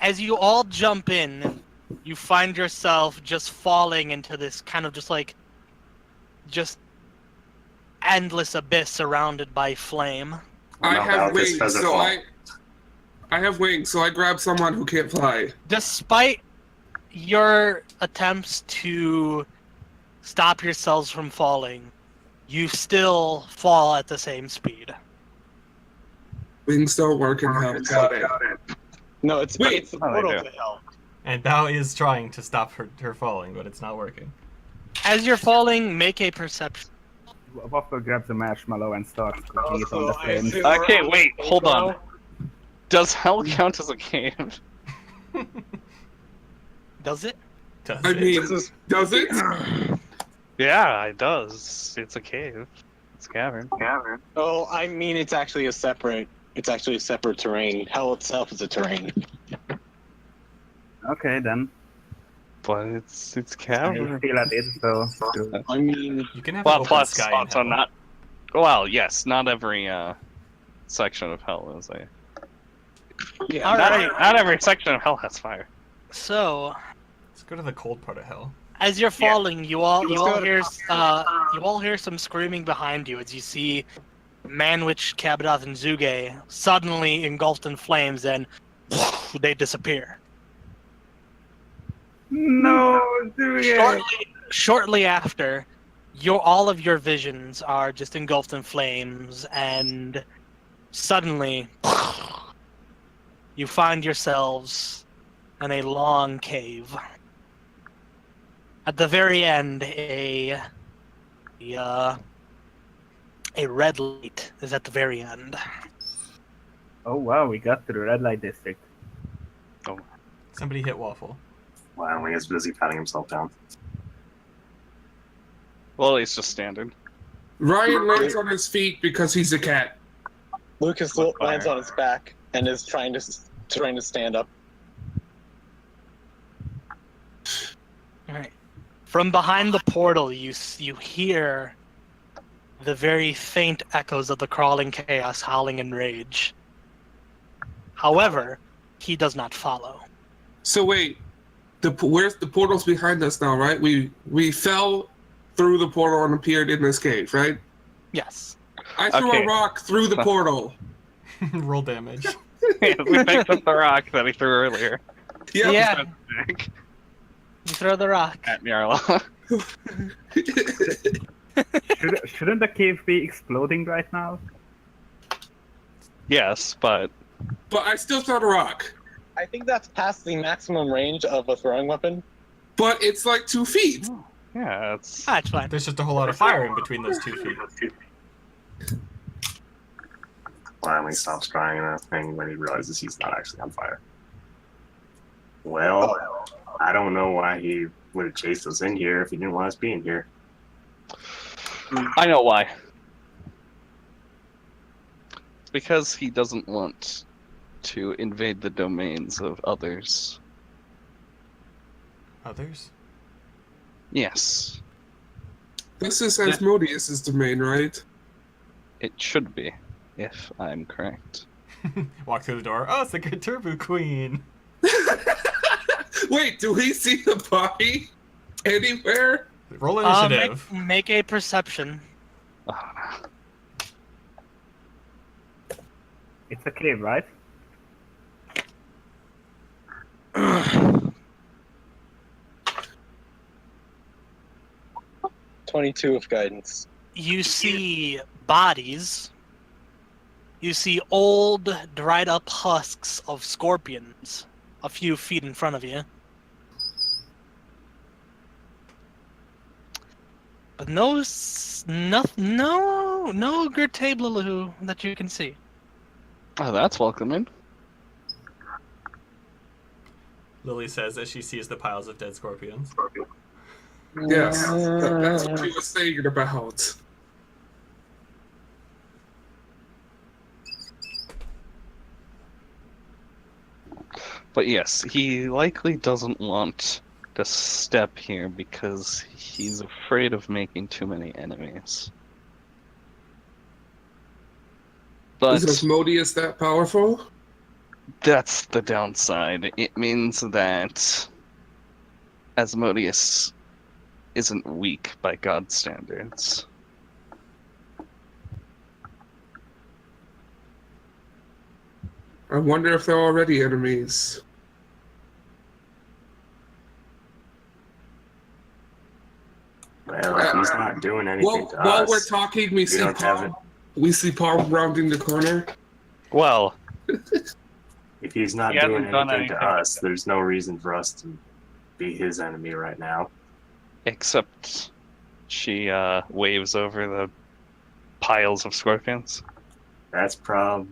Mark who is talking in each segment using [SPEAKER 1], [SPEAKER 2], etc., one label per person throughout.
[SPEAKER 1] As you all jump in, you find yourself just falling into this kind of just endless abyss surrounded by flame.
[SPEAKER 2] I
[SPEAKER 3] No,
[SPEAKER 2] have
[SPEAKER 3] that is
[SPEAKER 2] wings,
[SPEAKER 3] physical.
[SPEAKER 2] I have wings, so I grab someone who can't fly.
[SPEAKER 1] Despite your attempts to stop yourselves from falling, you still fall at the same speed.
[SPEAKER 2] Wings don't work in hell. Got it.
[SPEAKER 4] No, it's
[SPEAKER 2] Wait.
[SPEAKER 4] the
[SPEAKER 5] Oh, they
[SPEAKER 4] portal
[SPEAKER 5] do.
[SPEAKER 4] to hell.
[SPEAKER 6] And Bao is trying to stop her falling, but it's not working.
[SPEAKER 1] As you're falling, make a perception.
[SPEAKER 3] Waffle grabs a marshmallow and starts cooking it on
[SPEAKER 4] Also,
[SPEAKER 3] the
[SPEAKER 4] I
[SPEAKER 3] flames.
[SPEAKER 4] assume
[SPEAKER 5] Okay,
[SPEAKER 4] we're
[SPEAKER 5] wait, hold on.
[SPEAKER 4] now.
[SPEAKER 5] Does hell count as a cave?
[SPEAKER 1] Does it?
[SPEAKER 6] Does
[SPEAKER 2] I
[SPEAKER 6] it?
[SPEAKER 2] mean, does it?
[SPEAKER 5] Yeah, it does. It's a cave. It's a cavern.
[SPEAKER 4] Oh, I mean, it's actually a separate terrain. Hell itself is a terrain.
[SPEAKER 3] Okay, then.
[SPEAKER 5] But it's
[SPEAKER 3] I
[SPEAKER 5] cavern.
[SPEAKER 3] feel at it, so...
[SPEAKER 4] I mean,
[SPEAKER 6] You can have
[SPEAKER 5] Well,
[SPEAKER 6] an open
[SPEAKER 5] plus,
[SPEAKER 6] sky in
[SPEAKER 5] also
[SPEAKER 6] hell.
[SPEAKER 5] not. Well, yes, not every section of hell is a.
[SPEAKER 4] yeah.
[SPEAKER 1] All right.
[SPEAKER 5] Not every section of hell has fire.
[SPEAKER 1] So,
[SPEAKER 6] Let's go to the cold part of hell.
[SPEAKER 1] as you're falling, you all
[SPEAKER 4] Let's
[SPEAKER 1] hear some screaming behind you as you see Manwich, Kabadoth, and Zuge suddenly engulfed in flames, and they disappear.
[SPEAKER 3] No, do it!
[SPEAKER 1] Shortly after, all of your visions are just engulfed in flames, and suddenly you find yourselves in a long cave. At the very end, a red light is at the very end.
[SPEAKER 3] Oh wow, we got to the red light district.
[SPEAKER 6] Somebody hit Waffle.
[SPEAKER 3] Wow, he's busy patting himself down.
[SPEAKER 5] Well, he's just standing.
[SPEAKER 2] Ryan lands on his feet because he's a cat.
[SPEAKER 4] Lucas
[SPEAKER 5] With fire.
[SPEAKER 4] lands on his back and is trying to stand up.
[SPEAKER 1] All right. From behind the portal, you hear the very faint echoes of the crawling chaos howling in rage. However, he does not follow.
[SPEAKER 2] So wait, where's the portal's behind us now, right? We fell through the portal and appeared in this cave, right?
[SPEAKER 1] Yes.
[SPEAKER 2] I threw
[SPEAKER 5] Okay.
[SPEAKER 2] a rock through the portal.
[SPEAKER 6] Roll damage.
[SPEAKER 5] Yeah, we picked up the rock that he threw earlier
[SPEAKER 2] Yep.
[SPEAKER 1] Yeah.
[SPEAKER 5] back
[SPEAKER 1] You throw the rock.
[SPEAKER 5] at Nyarla.
[SPEAKER 3] Shouldn't the cave be exploding right now?
[SPEAKER 5] Yes, but
[SPEAKER 2] But I still throw the rock.
[SPEAKER 4] I think that's past the maximum range of a throwing weapon.
[SPEAKER 2] But it's like 2 feet.
[SPEAKER 5] yeah, it's
[SPEAKER 1] Ah, it's fine.
[SPEAKER 6] There's just a whole lot of fire in between those 2 feet.
[SPEAKER 3] Finally stops crying and everything when he realizes he's not actually on fire. Well, I don't know why he would have chased us in here if he didn't want us being here.
[SPEAKER 5] I know why. It's because he doesn't want to invade the domains of others.
[SPEAKER 6] Others?
[SPEAKER 5] Yes,
[SPEAKER 2] This is Asmodeus' domain, right?
[SPEAKER 5] it should be, if I'm correct.
[SPEAKER 6] Walk through the door. Oh, it's the good Turbo Queen.
[SPEAKER 2] Wait, do we see the body anywhere?
[SPEAKER 6] Roll initiative.
[SPEAKER 1] Make a perception.
[SPEAKER 5] Ah,
[SPEAKER 3] It's a cave, right?
[SPEAKER 4] 22 of guidance.
[SPEAKER 1] You see bodies. You see old, dried up husks of scorpions a few feet in front of you. But no Gertablaloo that you can see.
[SPEAKER 5] oh, that's welcoming.
[SPEAKER 6] Lily says as she sees the piles of dead scorpions.
[SPEAKER 2] Yes, that's what he was saying about.
[SPEAKER 5] But yes, he likely doesn't want to step here because he's afraid of making too many enemies. But
[SPEAKER 2] Is Asmodeus that powerful?
[SPEAKER 5] That's the downside. It means that Asmodeus isn't weak by God standards.
[SPEAKER 2] I wonder if they're already enemies.
[SPEAKER 3] Well, if he's not doing anything to
[SPEAKER 2] While
[SPEAKER 3] us,
[SPEAKER 2] we're talking, we see
[SPEAKER 3] don't have it.
[SPEAKER 2] Paul. We see Paul rounding the corner.
[SPEAKER 5] Well,
[SPEAKER 3] If he's not
[SPEAKER 5] He
[SPEAKER 3] doing
[SPEAKER 5] hasn't done
[SPEAKER 3] anything to
[SPEAKER 5] anything.
[SPEAKER 3] us, there's no reason for us to be his enemy right now.
[SPEAKER 5] except she waves over the piles of scorpions.
[SPEAKER 3] That's well,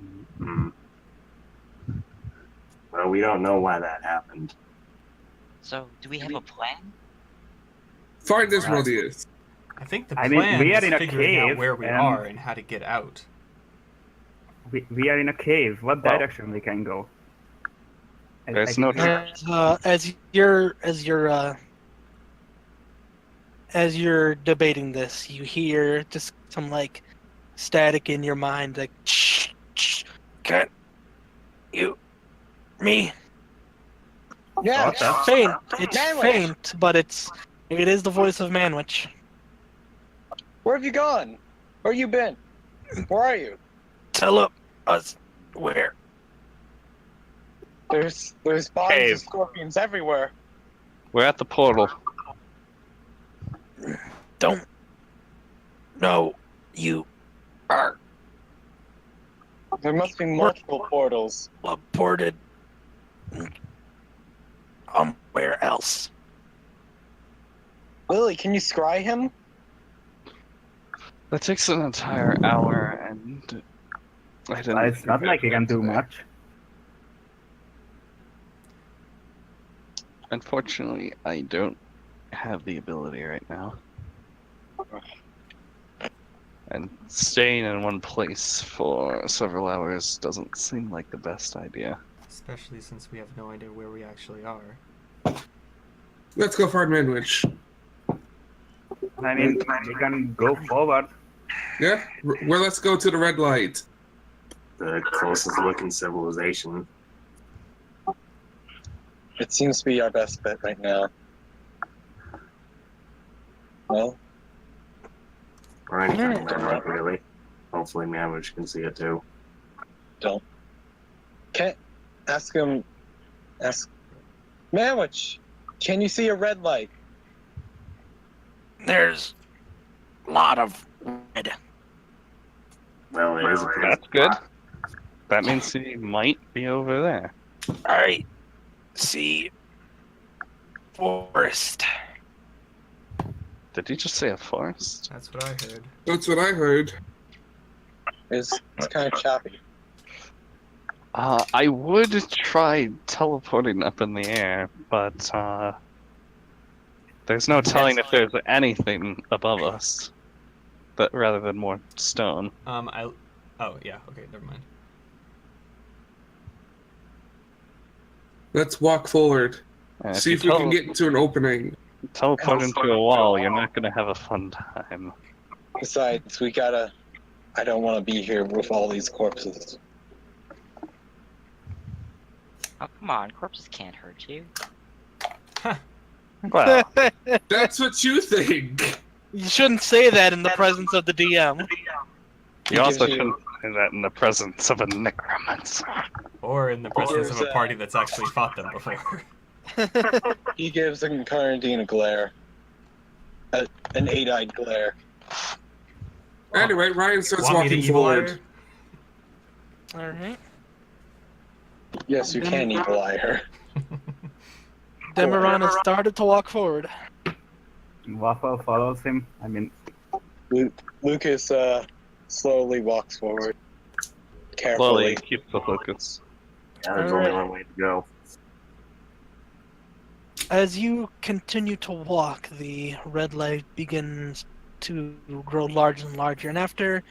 [SPEAKER 3] we don't know why that happened.
[SPEAKER 7] So, do we have a plan?
[SPEAKER 2] Find Asmodeus.
[SPEAKER 6] I think the
[SPEAKER 8] I mean,
[SPEAKER 6] plan
[SPEAKER 8] we are
[SPEAKER 6] is
[SPEAKER 8] in a
[SPEAKER 6] figuring out
[SPEAKER 8] cave,
[SPEAKER 6] where we are and how to get out.
[SPEAKER 8] We are in a cave. What
[SPEAKER 5] Well,
[SPEAKER 8] direction we can go?
[SPEAKER 5] there's
[SPEAKER 8] can
[SPEAKER 5] no
[SPEAKER 8] see-
[SPEAKER 1] As you're debating this, you hear just some like static in your mind, like can't you me?
[SPEAKER 4] Yeah.
[SPEAKER 8] What the-
[SPEAKER 1] Faint. It's
[SPEAKER 4] Manwich.
[SPEAKER 1] faint, but it is the voice of Manwich.
[SPEAKER 4] Where have you gone? Where you been? Where are you?
[SPEAKER 1] Tell us where.
[SPEAKER 4] There's bodies
[SPEAKER 5] Cave.
[SPEAKER 4] of scorpions everywhere.
[SPEAKER 5] We're at the portal.
[SPEAKER 1] Don't know you are
[SPEAKER 4] There must be multiple portals.
[SPEAKER 1] teleported somewhere else.
[SPEAKER 4] Lily, can you scry him?
[SPEAKER 5] That takes an entire hour, and I didn't.
[SPEAKER 8] Well, it's not like he can do much.
[SPEAKER 5] Unfortunately, I don't have the ability right now. And staying in one place for several hours doesn't seem like the best idea.
[SPEAKER 6] Especially since we have no idea where we actually are.
[SPEAKER 2] Let's go find Manwich.
[SPEAKER 8] I mean, we can go forward.
[SPEAKER 2] Yeah? Well, let's go to the red light.
[SPEAKER 3] The closest looking civilization.
[SPEAKER 4] It seems to be our best bet right now. Well,
[SPEAKER 3] Or anything like that, really. Hopefully Manwich can see it too.
[SPEAKER 4] can't ask him. Ask Manwich, can you see a red light?
[SPEAKER 1] There's a lot of red.
[SPEAKER 3] Well, it is a pretty
[SPEAKER 5] That's good. That means he might be over there.
[SPEAKER 1] I see forest.
[SPEAKER 5] Did he just say a forest?
[SPEAKER 6] That's what I heard.
[SPEAKER 2] That's what I heard.
[SPEAKER 4] It's kind of choppy.
[SPEAKER 5] I would try teleporting up in the air, but there's no telling if there's anything above us, but rather than more stone.
[SPEAKER 6] Oh, yeah, okay, never mind.
[SPEAKER 2] Let's walk forward.
[SPEAKER 5] And
[SPEAKER 2] See if we can get into an opening.
[SPEAKER 5] teleport into a wall, you're not gonna have a fun time.
[SPEAKER 4] Besides, I don't want to be here with all these corpses.
[SPEAKER 7] Oh, come on. Corpses can't hurt you.
[SPEAKER 5] Well,
[SPEAKER 2] That's what you think.
[SPEAKER 1] You shouldn't say that in the presence of the DM.
[SPEAKER 5] you also
[SPEAKER 4] gives you-
[SPEAKER 5] shouldn't say that in the presence of a necromancer.
[SPEAKER 6] Or in the presence of a
[SPEAKER 4] there's,
[SPEAKER 6] party that's actually fought them before.
[SPEAKER 4] He gives Incarnadine a glare. An 8-eyed glare.
[SPEAKER 2] Anyway, Ryan starts
[SPEAKER 6] Want me to
[SPEAKER 2] walking
[SPEAKER 6] evil eye
[SPEAKER 2] forward.
[SPEAKER 6] her?
[SPEAKER 1] Alright.
[SPEAKER 4] Yes, you can evil eye her.
[SPEAKER 1] Demeron has started to walk forward.
[SPEAKER 8] Waffle follows him. I mean,
[SPEAKER 4] Lucas slowly walks forward.
[SPEAKER 5] Slowly
[SPEAKER 4] Carefully.
[SPEAKER 5] keep the focus.
[SPEAKER 3] Yeah, there's only
[SPEAKER 1] Alright.
[SPEAKER 3] one way to go.
[SPEAKER 1] As you continue to walk, the red light begins to grow larger and larger, and after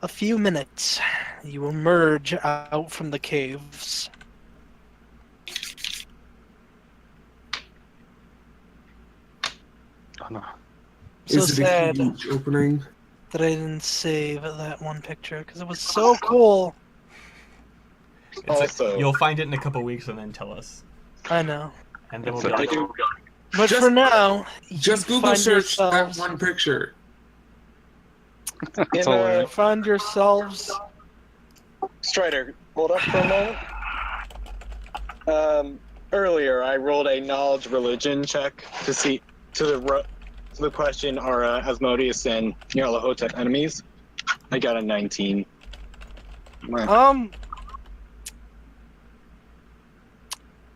[SPEAKER 1] a few minutes, you emerge out from the caves.
[SPEAKER 5] Oh no.
[SPEAKER 1] So
[SPEAKER 2] Is it a
[SPEAKER 1] sad
[SPEAKER 2] huge opening?
[SPEAKER 1] that I didn't save that one picture because it was so cool.
[SPEAKER 6] You'll find it in a couple weeks and then tell us.
[SPEAKER 1] I know.
[SPEAKER 6] And then we'll
[SPEAKER 5] It's
[SPEAKER 6] be
[SPEAKER 5] a-
[SPEAKER 6] like,
[SPEAKER 1] But
[SPEAKER 2] Just-
[SPEAKER 1] for now,
[SPEAKER 2] Just
[SPEAKER 1] you
[SPEAKER 2] Google
[SPEAKER 1] find
[SPEAKER 2] search that
[SPEAKER 1] yourselves-
[SPEAKER 2] one picture.
[SPEAKER 5] That's all
[SPEAKER 4] In,
[SPEAKER 5] we-
[SPEAKER 1] You find yourselves.
[SPEAKER 4] Strider, hold up for a moment. Earlier I rolled a knowledge religion check to see to the question: Are Asmodeus and Nyarlathotep enemies? I got a 19.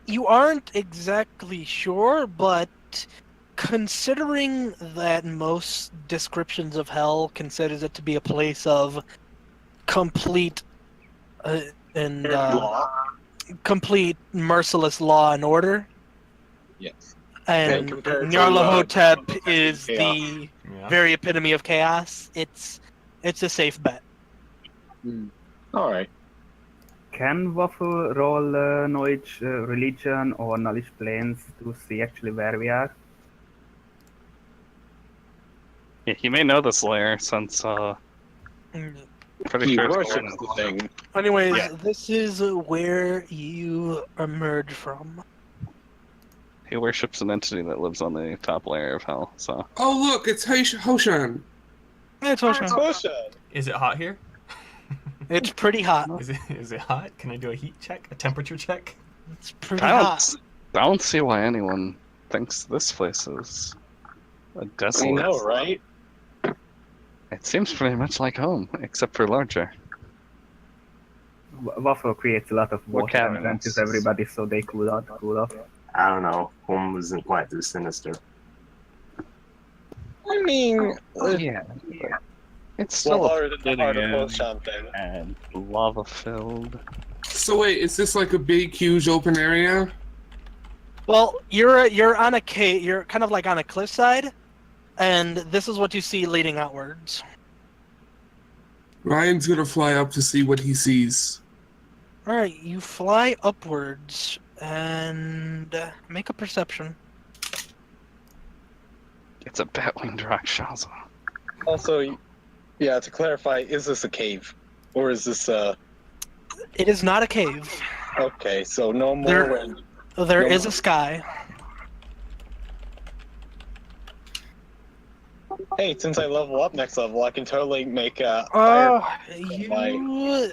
[SPEAKER 1] You aren't exactly sure, but considering that most descriptions of hell considers it to be a place of complete complete merciless law and order,
[SPEAKER 4] Yes.
[SPEAKER 1] and
[SPEAKER 4] And compared to,
[SPEAKER 1] Nyarlathotep is
[SPEAKER 4] chaos.
[SPEAKER 1] the
[SPEAKER 6] yeah.
[SPEAKER 1] very epitome of chaos. It's a safe bet.
[SPEAKER 4] All right.
[SPEAKER 8] Can Waffle roll knowledge religion or knowledge planes to see actually where we are?
[SPEAKER 5] Yeah, he may know this layer since pretty
[SPEAKER 4] He
[SPEAKER 5] sure it's
[SPEAKER 4] worships
[SPEAKER 5] the
[SPEAKER 4] the thing.
[SPEAKER 1] Anyways,
[SPEAKER 5] Yeah.
[SPEAKER 1] this is where you emerge from.
[SPEAKER 5] He worships an entity that lives on the top layer of hell. So
[SPEAKER 2] Oh, look, it's Huoshan.
[SPEAKER 1] It's Huoshan.
[SPEAKER 4] Huoshan.
[SPEAKER 6] Is it hot here?
[SPEAKER 1] It's pretty hot.
[SPEAKER 6] Is it hot? Can I do a heat check? A temperature check?
[SPEAKER 1] It's pretty
[SPEAKER 5] I
[SPEAKER 1] hot.
[SPEAKER 5] don't see why anyone thinks this place is a
[SPEAKER 4] I
[SPEAKER 5] desolate.
[SPEAKER 4] know, right?
[SPEAKER 5] It seems pretty much like home, except for larger.
[SPEAKER 8] Waffle creates a lot of
[SPEAKER 5] What
[SPEAKER 8] water and
[SPEAKER 5] cabinets?
[SPEAKER 8] vents everybody so they cool off.
[SPEAKER 3] I don't know. Home isn't quite this sinister.
[SPEAKER 4] I mean,
[SPEAKER 5] Yeah. It's
[SPEAKER 4] well,
[SPEAKER 5] still
[SPEAKER 4] harder than the heart of
[SPEAKER 5] linear
[SPEAKER 4] Huoshan thing.
[SPEAKER 5] and lava filled.
[SPEAKER 2] So wait, is this like a big, huge open area?
[SPEAKER 1] Well, you're on a cave. You're kind of like on a cliffside, and this is what you see leading outwards.
[SPEAKER 2] Ryan's gonna fly up to see what he sees.
[SPEAKER 1] All right, you fly upwards and make a perception.
[SPEAKER 5] It's a Batwing Rakshasa.
[SPEAKER 4] Also, yeah, to clarify, is this a cave? Or is this
[SPEAKER 1] It is not a cave.
[SPEAKER 4] okay, so no more
[SPEAKER 1] There-
[SPEAKER 4] wind.
[SPEAKER 1] There
[SPEAKER 4] No.
[SPEAKER 1] is a sky.
[SPEAKER 4] Hey, since I level up next level, I can totally make
[SPEAKER 1] Oh,
[SPEAKER 4] fire.
[SPEAKER 1] you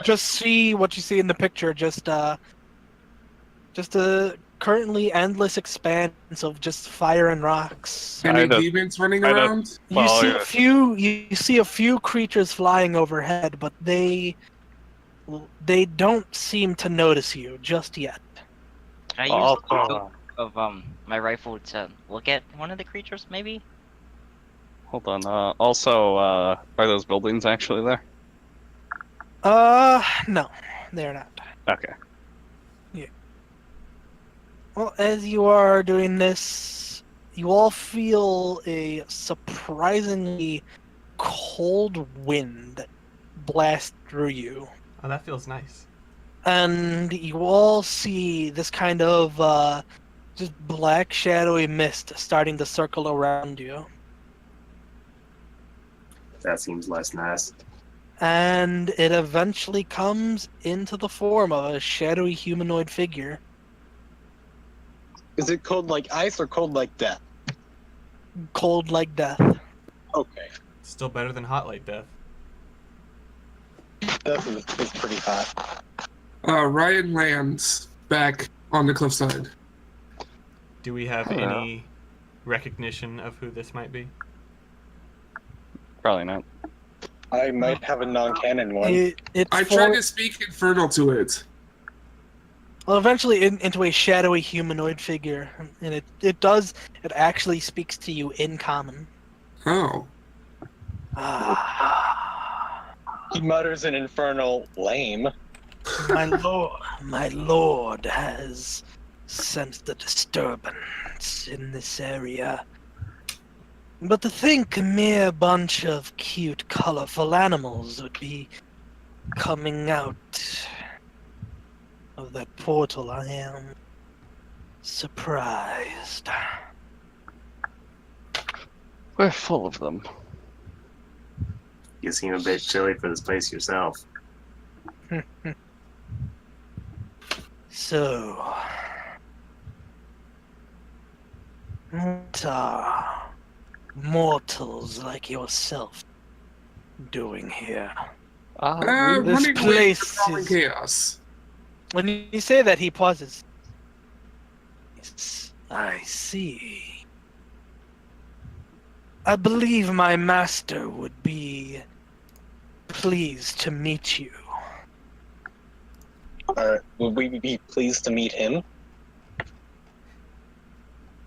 [SPEAKER 1] just see what you see in the picture. Just a currently endless expanse of just fire and rocks.
[SPEAKER 2] Any
[SPEAKER 5] I don't-
[SPEAKER 2] demons running
[SPEAKER 5] I don't-
[SPEAKER 2] around?
[SPEAKER 1] You
[SPEAKER 5] Well,
[SPEAKER 1] see
[SPEAKER 5] yeah.
[SPEAKER 1] you see a few creatures flying overhead, but they don't seem to notice you just yet.
[SPEAKER 7] Can I use
[SPEAKER 5] Oh,
[SPEAKER 7] the scope of my rifle to look at one of the creatures, maybe?
[SPEAKER 5] Hold on. Also, are those buildings actually there?
[SPEAKER 1] No, they're not.
[SPEAKER 5] Okay.
[SPEAKER 1] Well, as you are doing this, you all feel a surprisingly cold wind blast through you.
[SPEAKER 6] Oh, that feels nice.
[SPEAKER 1] And you all see this kind of just black shadowy mist starting to circle around you.
[SPEAKER 3] That seems less nice.
[SPEAKER 1] And it eventually comes into the form of a shadowy humanoid figure.
[SPEAKER 4] Is it cold like ice or cold like death?
[SPEAKER 1] Cold like death.
[SPEAKER 4] Okay,
[SPEAKER 6] Still better than hot like death.
[SPEAKER 4] death is pretty hot.
[SPEAKER 2] Ryan lands back on the cliffside.
[SPEAKER 6] Do we have
[SPEAKER 5] Hello.
[SPEAKER 6] any recognition of who this might be?
[SPEAKER 5] Probably not.
[SPEAKER 4] I might have a non-canon one.
[SPEAKER 1] It
[SPEAKER 2] I
[SPEAKER 1] for-
[SPEAKER 2] tried to speak infernal to it.
[SPEAKER 1] Well, eventually into a shadowy humanoid figure, and it actually speaks to you in common.
[SPEAKER 2] Oh.
[SPEAKER 4] He mutters an infernal lame.
[SPEAKER 1] My lord has sensed a disturbance in this area. But to think a mere bunch of cute, colorful animals would be coming out of that portal, I am surprised.
[SPEAKER 5] We're full of them.
[SPEAKER 3] You seem a bit chilly for this place yourself.
[SPEAKER 1] So, what are mortals like yourself doing here?
[SPEAKER 5] We,
[SPEAKER 1] This
[SPEAKER 2] Running away
[SPEAKER 1] place
[SPEAKER 2] from crawling
[SPEAKER 1] is-
[SPEAKER 2] chaos.
[SPEAKER 1] When you say that, he pauses. Yes, I see. I believe my master would be pleased to meet you.
[SPEAKER 4] Would we be pleased to meet him?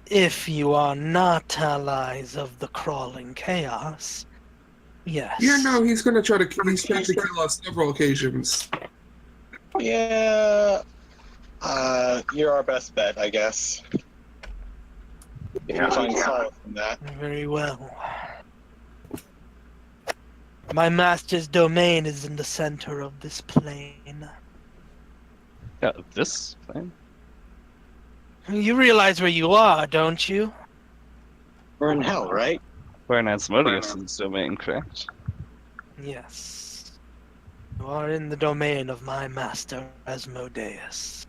[SPEAKER 1] If you are not allies of the crawling chaos, yes.
[SPEAKER 2] Yeah, no, he's gonna try to. He's tried to kill us several occasions.
[SPEAKER 4] Yeah. You're our best bet, I guess. If
[SPEAKER 3] Yeah.
[SPEAKER 4] you find solace in that.
[SPEAKER 1] Very well. My master's domain is in the center of this plane.
[SPEAKER 5] yeah, this thing.
[SPEAKER 1] You realize where you are, don't you?
[SPEAKER 4] We're in hell, right?
[SPEAKER 5] We're in Asmodeus' domain, correct?
[SPEAKER 1] Yes. You are in the domain of my master, Asmodeus.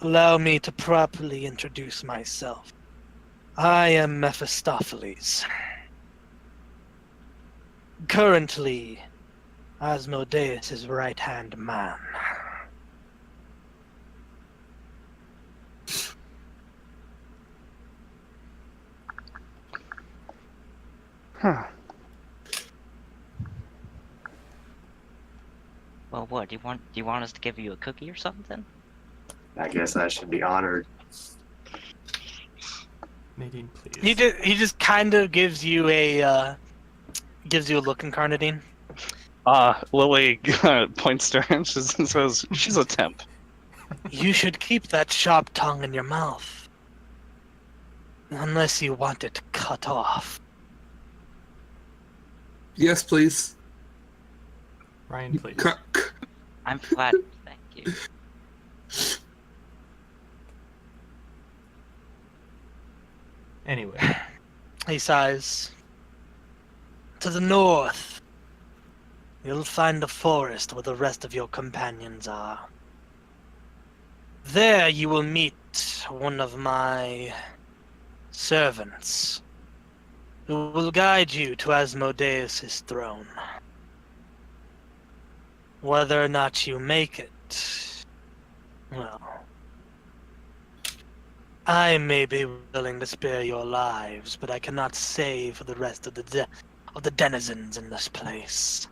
[SPEAKER 1] Allow me to properly introduce myself. I am Mephistopheles. Currently, Asmodeus' right-hand man.
[SPEAKER 5] Huh.
[SPEAKER 7] Well, what do you want us to give you a cookie or something?
[SPEAKER 3] I guess I should be honored.
[SPEAKER 6] Nadine, please.
[SPEAKER 1] He just kind of gives you a look, Incarnadine.
[SPEAKER 5] Lily points to her and says, she's a temp.
[SPEAKER 1] You should keep that sharp tongue in your mouth. Unless you want it cut off.
[SPEAKER 2] Yes, please.
[SPEAKER 6] Ryan, please.
[SPEAKER 7] I'm flattered, thank you.
[SPEAKER 6] Anyway,
[SPEAKER 1] He sighs. To the north, you'll find a forest where the rest of your companions are. There you will meet one of my servants, who will guide you to Asmodeus' throne. Whether or not you make it, well, I may be willing to spare your lives, but I cannot say for the rest of the denizens in this place.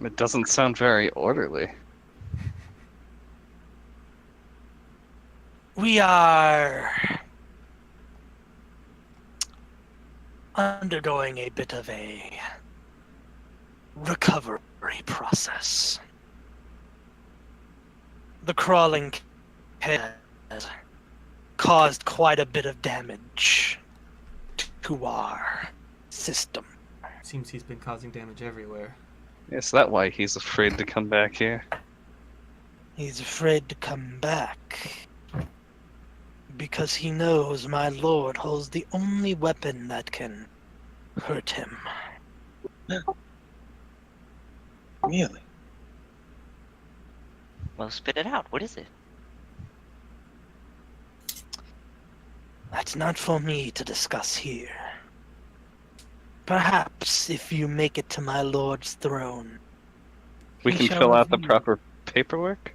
[SPEAKER 5] It doesn't sound very orderly.
[SPEAKER 1] We are undergoing a bit of a recovery process. The crawling has caused quite a bit of damage to our system.
[SPEAKER 6] seems he's been causing damage everywhere.
[SPEAKER 5] Is that why he's afraid to come back here?
[SPEAKER 1] He's afraid to come back because he knows my lord holds the only weapon that can hurt him.
[SPEAKER 4] Really?
[SPEAKER 7] Well, spit it out. What is it?
[SPEAKER 1] That's not for me to discuss here. Perhaps if you make it to my lord's throne,
[SPEAKER 5] We
[SPEAKER 1] he
[SPEAKER 5] can
[SPEAKER 1] shall
[SPEAKER 5] fill out the
[SPEAKER 1] review.
[SPEAKER 5] proper paperwork?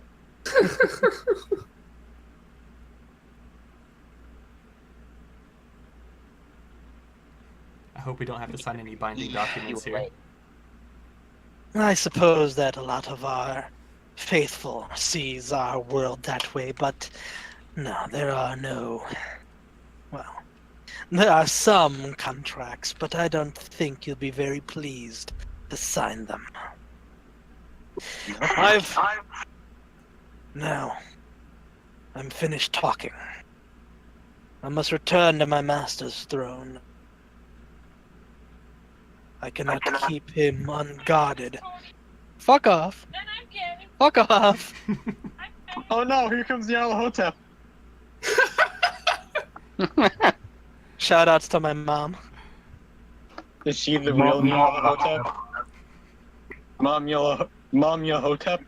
[SPEAKER 6] I hope we don't have to sign any binding documents
[SPEAKER 7] You
[SPEAKER 6] here.
[SPEAKER 7] wait.
[SPEAKER 1] I suppose that a lot of our faithful sees our world that way, but no, there are no. Well, there are some contracts, but I don't think you'll be very pleased to sign them. Now, I'm finished talking. I must return to my master's throne. I cannot keep him unguarded. Fuck off. Fuck off.
[SPEAKER 4] Oh no, here comes Nyarlathotep.
[SPEAKER 1] Shoutouts to my mom.
[SPEAKER 4] Is she the real Nyarlathotep? Mom Nyarlathotep?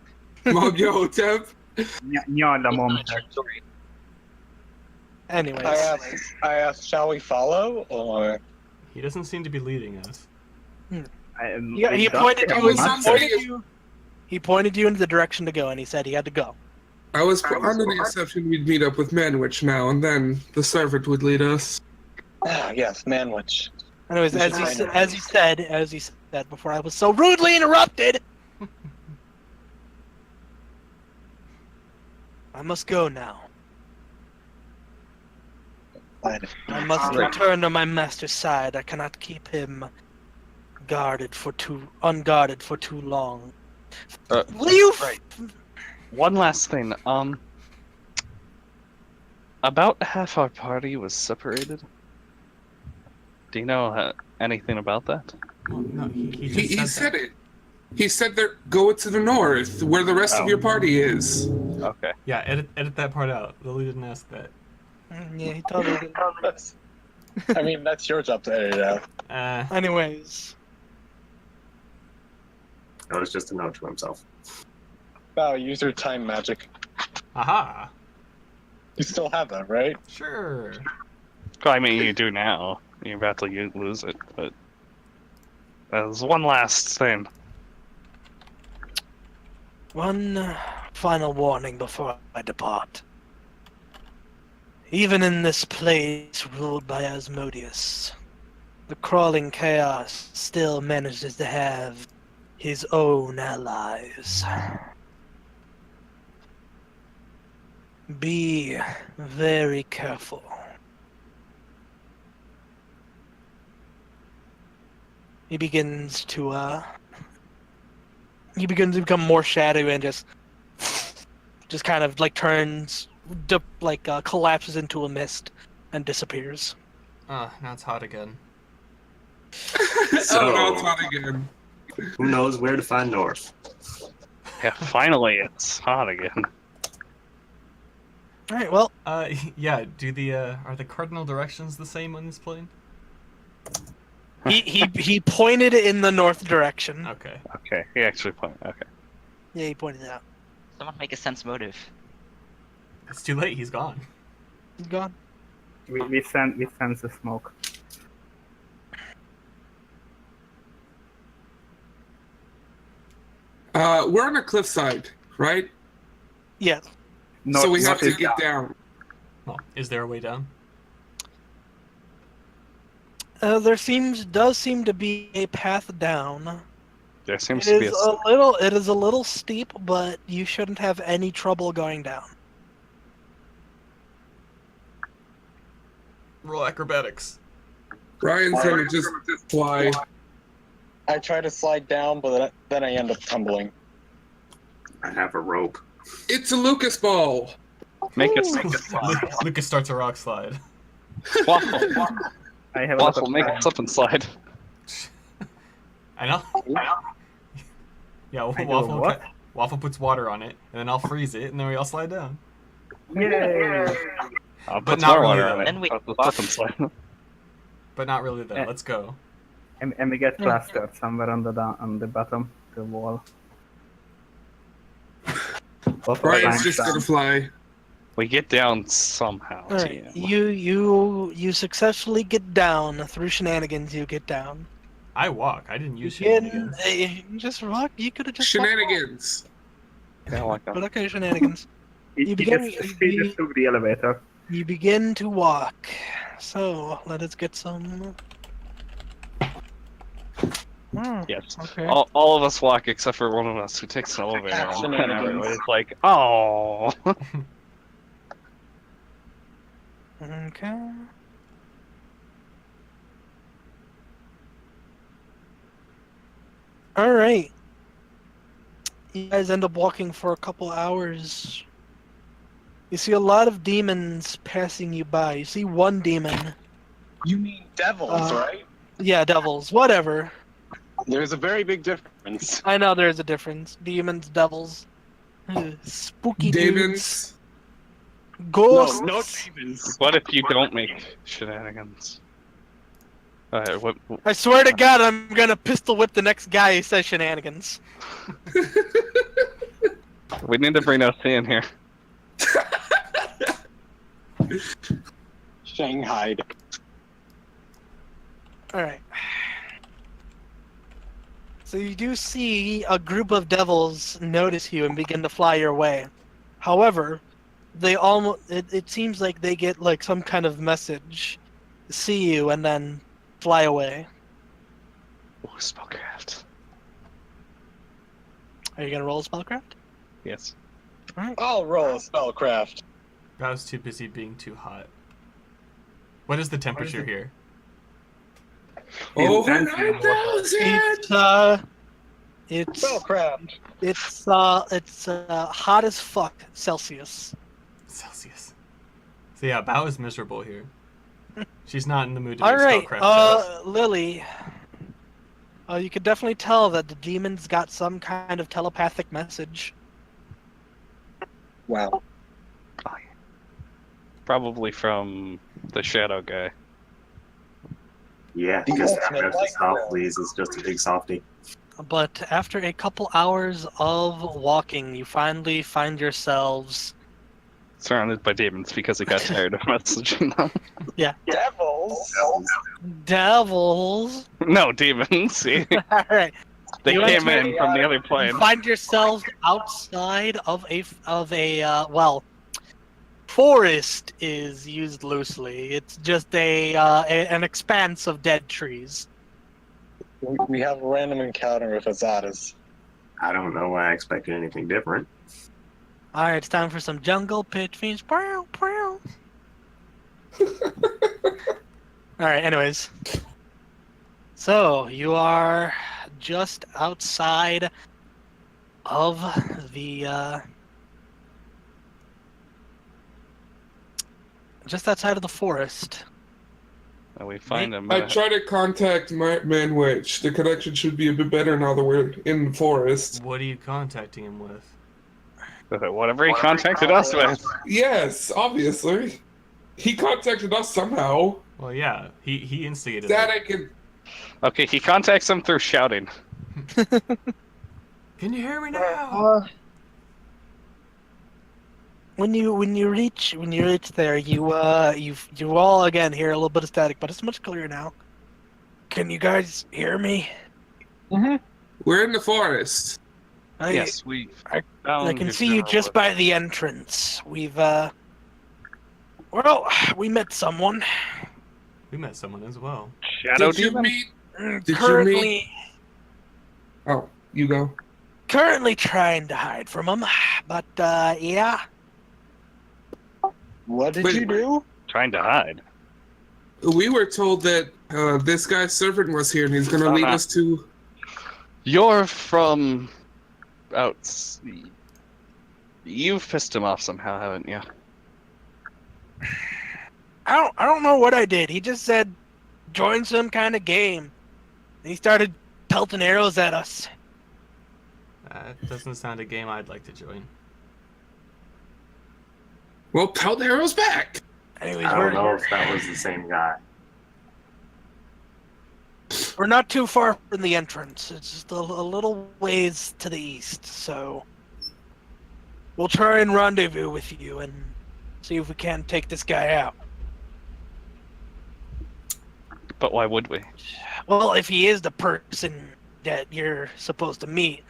[SPEAKER 2] Mom Yohotep.
[SPEAKER 8] Nyala mom.
[SPEAKER 1] Anyways,
[SPEAKER 4] I asked, shall we follow or?
[SPEAKER 6] He doesn't seem to be leading us.
[SPEAKER 1] he pointed he pointed you in the direction to go, and he said he had to go.
[SPEAKER 2] I was under the assumption we'd meet up with Manwich now, and then the servant would lead us.
[SPEAKER 4] Ah, yes, Manwich.
[SPEAKER 1] Anyways, as he said before, I was so rudely interrupted. I must go now. I must return to my master's side. I cannot keep him unguarded for too long. Will you?
[SPEAKER 5] One last thing. About half our party was separated. Do you know anything about that?
[SPEAKER 6] Well, no, he
[SPEAKER 2] He
[SPEAKER 6] just
[SPEAKER 2] said it. He said that go to the north, where the rest of your party is.
[SPEAKER 5] Okay.
[SPEAKER 6] Yeah, edit that part out. Lily didn't ask that.
[SPEAKER 1] Yeah, he totally did.
[SPEAKER 4] I mean, that's your job to edit it out.
[SPEAKER 1] Anyways.
[SPEAKER 3] That was just a note to himself.
[SPEAKER 4] Wow, use your time magic.
[SPEAKER 6] Aha.
[SPEAKER 4] You still have that, right?
[SPEAKER 6] Sure.
[SPEAKER 5] Well, I mean, you do now. You're about to lose it, but there's one last thing.
[SPEAKER 1] One final warning before I depart. Even in this place ruled by Asmodeus, the crawling chaos still manages to have his own allies. Be very careful. He begins to become more shadowy and just kind of like collapses into a mist and disappears.
[SPEAKER 6] Now it's hot again.
[SPEAKER 2] So, no, it's not again.
[SPEAKER 3] Who knows where to find north?
[SPEAKER 5] Yeah, finally it's hot again.
[SPEAKER 1] All right. Well.
[SPEAKER 6] Yeah. Are the cardinal directions the same on this plane?
[SPEAKER 1] He pointed in the north direction.
[SPEAKER 6] Okay.
[SPEAKER 5] Okay, he actually pointed. Okay.
[SPEAKER 1] Yeah, he pointed it out.
[SPEAKER 7] Someone make a sense motive.
[SPEAKER 6] It's too late. He's gone.
[SPEAKER 1] He's gone.
[SPEAKER 8] We sense the smoke.
[SPEAKER 2] We're on a cliffside, right?
[SPEAKER 1] Yeah.
[SPEAKER 2] So we have to get down.
[SPEAKER 6] Well, is there a way down?
[SPEAKER 1] There does seem to be a path down.
[SPEAKER 5] There seems to be
[SPEAKER 1] It is a little steep, but you shouldn't have any trouble going down.
[SPEAKER 6] Roll acrobatics.
[SPEAKER 2] Brian's gonna just fly.
[SPEAKER 4] I try to slide down, but then I end up tumbling.
[SPEAKER 3] I have a rope.
[SPEAKER 2] It's a Lucas ball.
[SPEAKER 5] Make it slide.
[SPEAKER 6] Lucas starts a rock slide.
[SPEAKER 5] Waffle.
[SPEAKER 8] I have
[SPEAKER 5] Waffle, make it slip and slide.
[SPEAKER 6] I know. Yeah, Waffle puts water on it, and then I'll freeze it, and then we all slide down.
[SPEAKER 8] Yay!
[SPEAKER 5] I'll
[SPEAKER 6] But
[SPEAKER 5] put
[SPEAKER 6] not
[SPEAKER 5] more
[SPEAKER 6] really,
[SPEAKER 5] water
[SPEAKER 6] though.
[SPEAKER 5] on it.
[SPEAKER 7] Then we-
[SPEAKER 5] I'll slip and slide.
[SPEAKER 6] But not really though. Let's go.
[SPEAKER 8] And we get plastered somewhere on the bottom, the wall.
[SPEAKER 2] Brian's just gonna fly.
[SPEAKER 5] We get down somehow.
[SPEAKER 1] All right. You successfully get down through shenanigans. You get down.
[SPEAKER 6] I walk. I didn't use
[SPEAKER 1] You
[SPEAKER 6] shenanigans.
[SPEAKER 1] just rock. You could have just
[SPEAKER 2] Shenanigans.
[SPEAKER 5] Yeah, like
[SPEAKER 1] But
[SPEAKER 5] that.
[SPEAKER 1] okay, shenanigans.
[SPEAKER 8] He
[SPEAKER 1] begin-
[SPEAKER 8] just speeded through the elevator.
[SPEAKER 1] You begin to walk. So let us get some.
[SPEAKER 5] Yes.
[SPEAKER 1] Okay.
[SPEAKER 5] All of us walk except for one of us who takes an elevator. And everybody's like, oh.
[SPEAKER 1] Okay. All right. You guys end up walking for a couple hours. You see a lot of demons passing you by. You see one demon.
[SPEAKER 4] You mean devils, right?
[SPEAKER 1] Yeah, devils. Whatever.
[SPEAKER 4] There's a very big difference.
[SPEAKER 1] I know there's a difference. Demons, devils. Spooky dudes.
[SPEAKER 2] Demons.
[SPEAKER 1] Ghosts.
[SPEAKER 4] No demons.
[SPEAKER 5] What if you don't make shenanigans? What?
[SPEAKER 1] I swear to God, I'm gonna pistol whip the next guy who says shenanigans.
[SPEAKER 5] We need to bring us in here.
[SPEAKER 4] Shanghai.
[SPEAKER 1] Alright. So you do see a group of devils notice you and begin to fly your way. However, they it seems like they get like some kind of message, see you, and then fly away.
[SPEAKER 5] Oh, spellcraft.
[SPEAKER 1] Are you gonna roll a spellcraft?
[SPEAKER 5] Yes.
[SPEAKER 4] I'll roll a spellcraft.
[SPEAKER 6] I was too busy being too hot. What is the temperature here?
[SPEAKER 2] Over 9,000!
[SPEAKER 1] It's
[SPEAKER 4] Spellcraft.
[SPEAKER 1] it's hot as fuck Celsius.
[SPEAKER 6] Celsius. So yeah, Bao is miserable here. She's not in the mood to
[SPEAKER 1] All
[SPEAKER 6] make
[SPEAKER 1] right,
[SPEAKER 6] spellcraft checks.
[SPEAKER 1] Lily. You could definitely tell that the demon's got some kind of telepathic message.
[SPEAKER 4] Wow.
[SPEAKER 5] Probably from the shadow guy.
[SPEAKER 3] Yeah,
[SPEAKER 4] The
[SPEAKER 3] because
[SPEAKER 4] ultimate
[SPEAKER 3] after
[SPEAKER 4] light
[SPEAKER 3] softly is just a big softie.
[SPEAKER 1] But after a couple hours of walking, you finally find yourselves.
[SPEAKER 5] Surrounded by demons because he got tired of messaging them.
[SPEAKER 4] Devils.
[SPEAKER 1] Devils!
[SPEAKER 5] No, demons. See?
[SPEAKER 1] Alright.
[SPEAKER 5] They
[SPEAKER 1] You
[SPEAKER 5] came
[SPEAKER 1] enter-
[SPEAKER 5] in from the other plane.
[SPEAKER 1] You find yourselves outside of a forest is used loosely. It's just an expanse of dead trees.
[SPEAKER 4] We have a random encounter with Azadas.
[SPEAKER 3] I don't know why I expected anything different.
[SPEAKER 1] Alright, it's time for some jungle pitch fiends. Alright, anyways. So, you are just outside of the forest.
[SPEAKER 5] And we find him.
[SPEAKER 2] I try to contact Manwich. The connection should be a bit better now that we're in the forest.
[SPEAKER 6] What are you contacting him with?
[SPEAKER 5] Whatever he contacted us with.
[SPEAKER 2] Yes, obviously. He contacted us somehow.
[SPEAKER 6] Well, yeah, he instigated
[SPEAKER 2] That
[SPEAKER 6] it.
[SPEAKER 2] I can...
[SPEAKER 5] Okay, he contacts him through shouting.
[SPEAKER 6] Can you hear me now?
[SPEAKER 1] When you reach there, you all again hear a little bit of static, but it's much clearer now. Can you guys hear me?
[SPEAKER 2] We're in the forest.
[SPEAKER 5] Yes, we.
[SPEAKER 1] I
[SPEAKER 5] found
[SPEAKER 1] can
[SPEAKER 5] your
[SPEAKER 1] see you
[SPEAKER 5] general
[SPEAKER 1] just by the entrance. We met someone.
[SPEAKER 6] We met someone as well.
[SPEAKER 5] Shadow
[SPEAKER 2] Did you
[SPEAKER 5] demon.
[SPEAKER 2] meet... Did you
[SPEAKER 1] Currently,
[SPEAKER 2] Oh, you go.
[SPEAKER 1] currently trying to hide from him, but yeah.
[SPEAKER 4] What did
[SPEAKER 2] Wait,
[SPEAKER 4] you do?
[SPEAKER 5] Trying to hide.
[SPEAKER 2] We were told that this guy's servant was here and he's going to lead us to...
[SPEAKER 5] You're from out. You've pissed him off somehow, haven't you?
[SPEAKER 1] I don't know what I did. He just said, join some kind of game. And he started pelting arrows at us.
[SPEAKER 6] That doesn't sound a game I'd like to join.
[SPEAKER 2] Well, pelt arrows back.
[SPEAKER 1] Anyways,
[SPEAKER 3] I don't know if that was the same guy.
[SPEAKER 1] we're not too far from the entrance. It's just a little ways to the east, so we'll try and rendezvous with you and see if we can take this guy out.
[SPEAKER 5] But why would we?
[SPEAKER 1] Well, if he is the person that you're supposed to meet,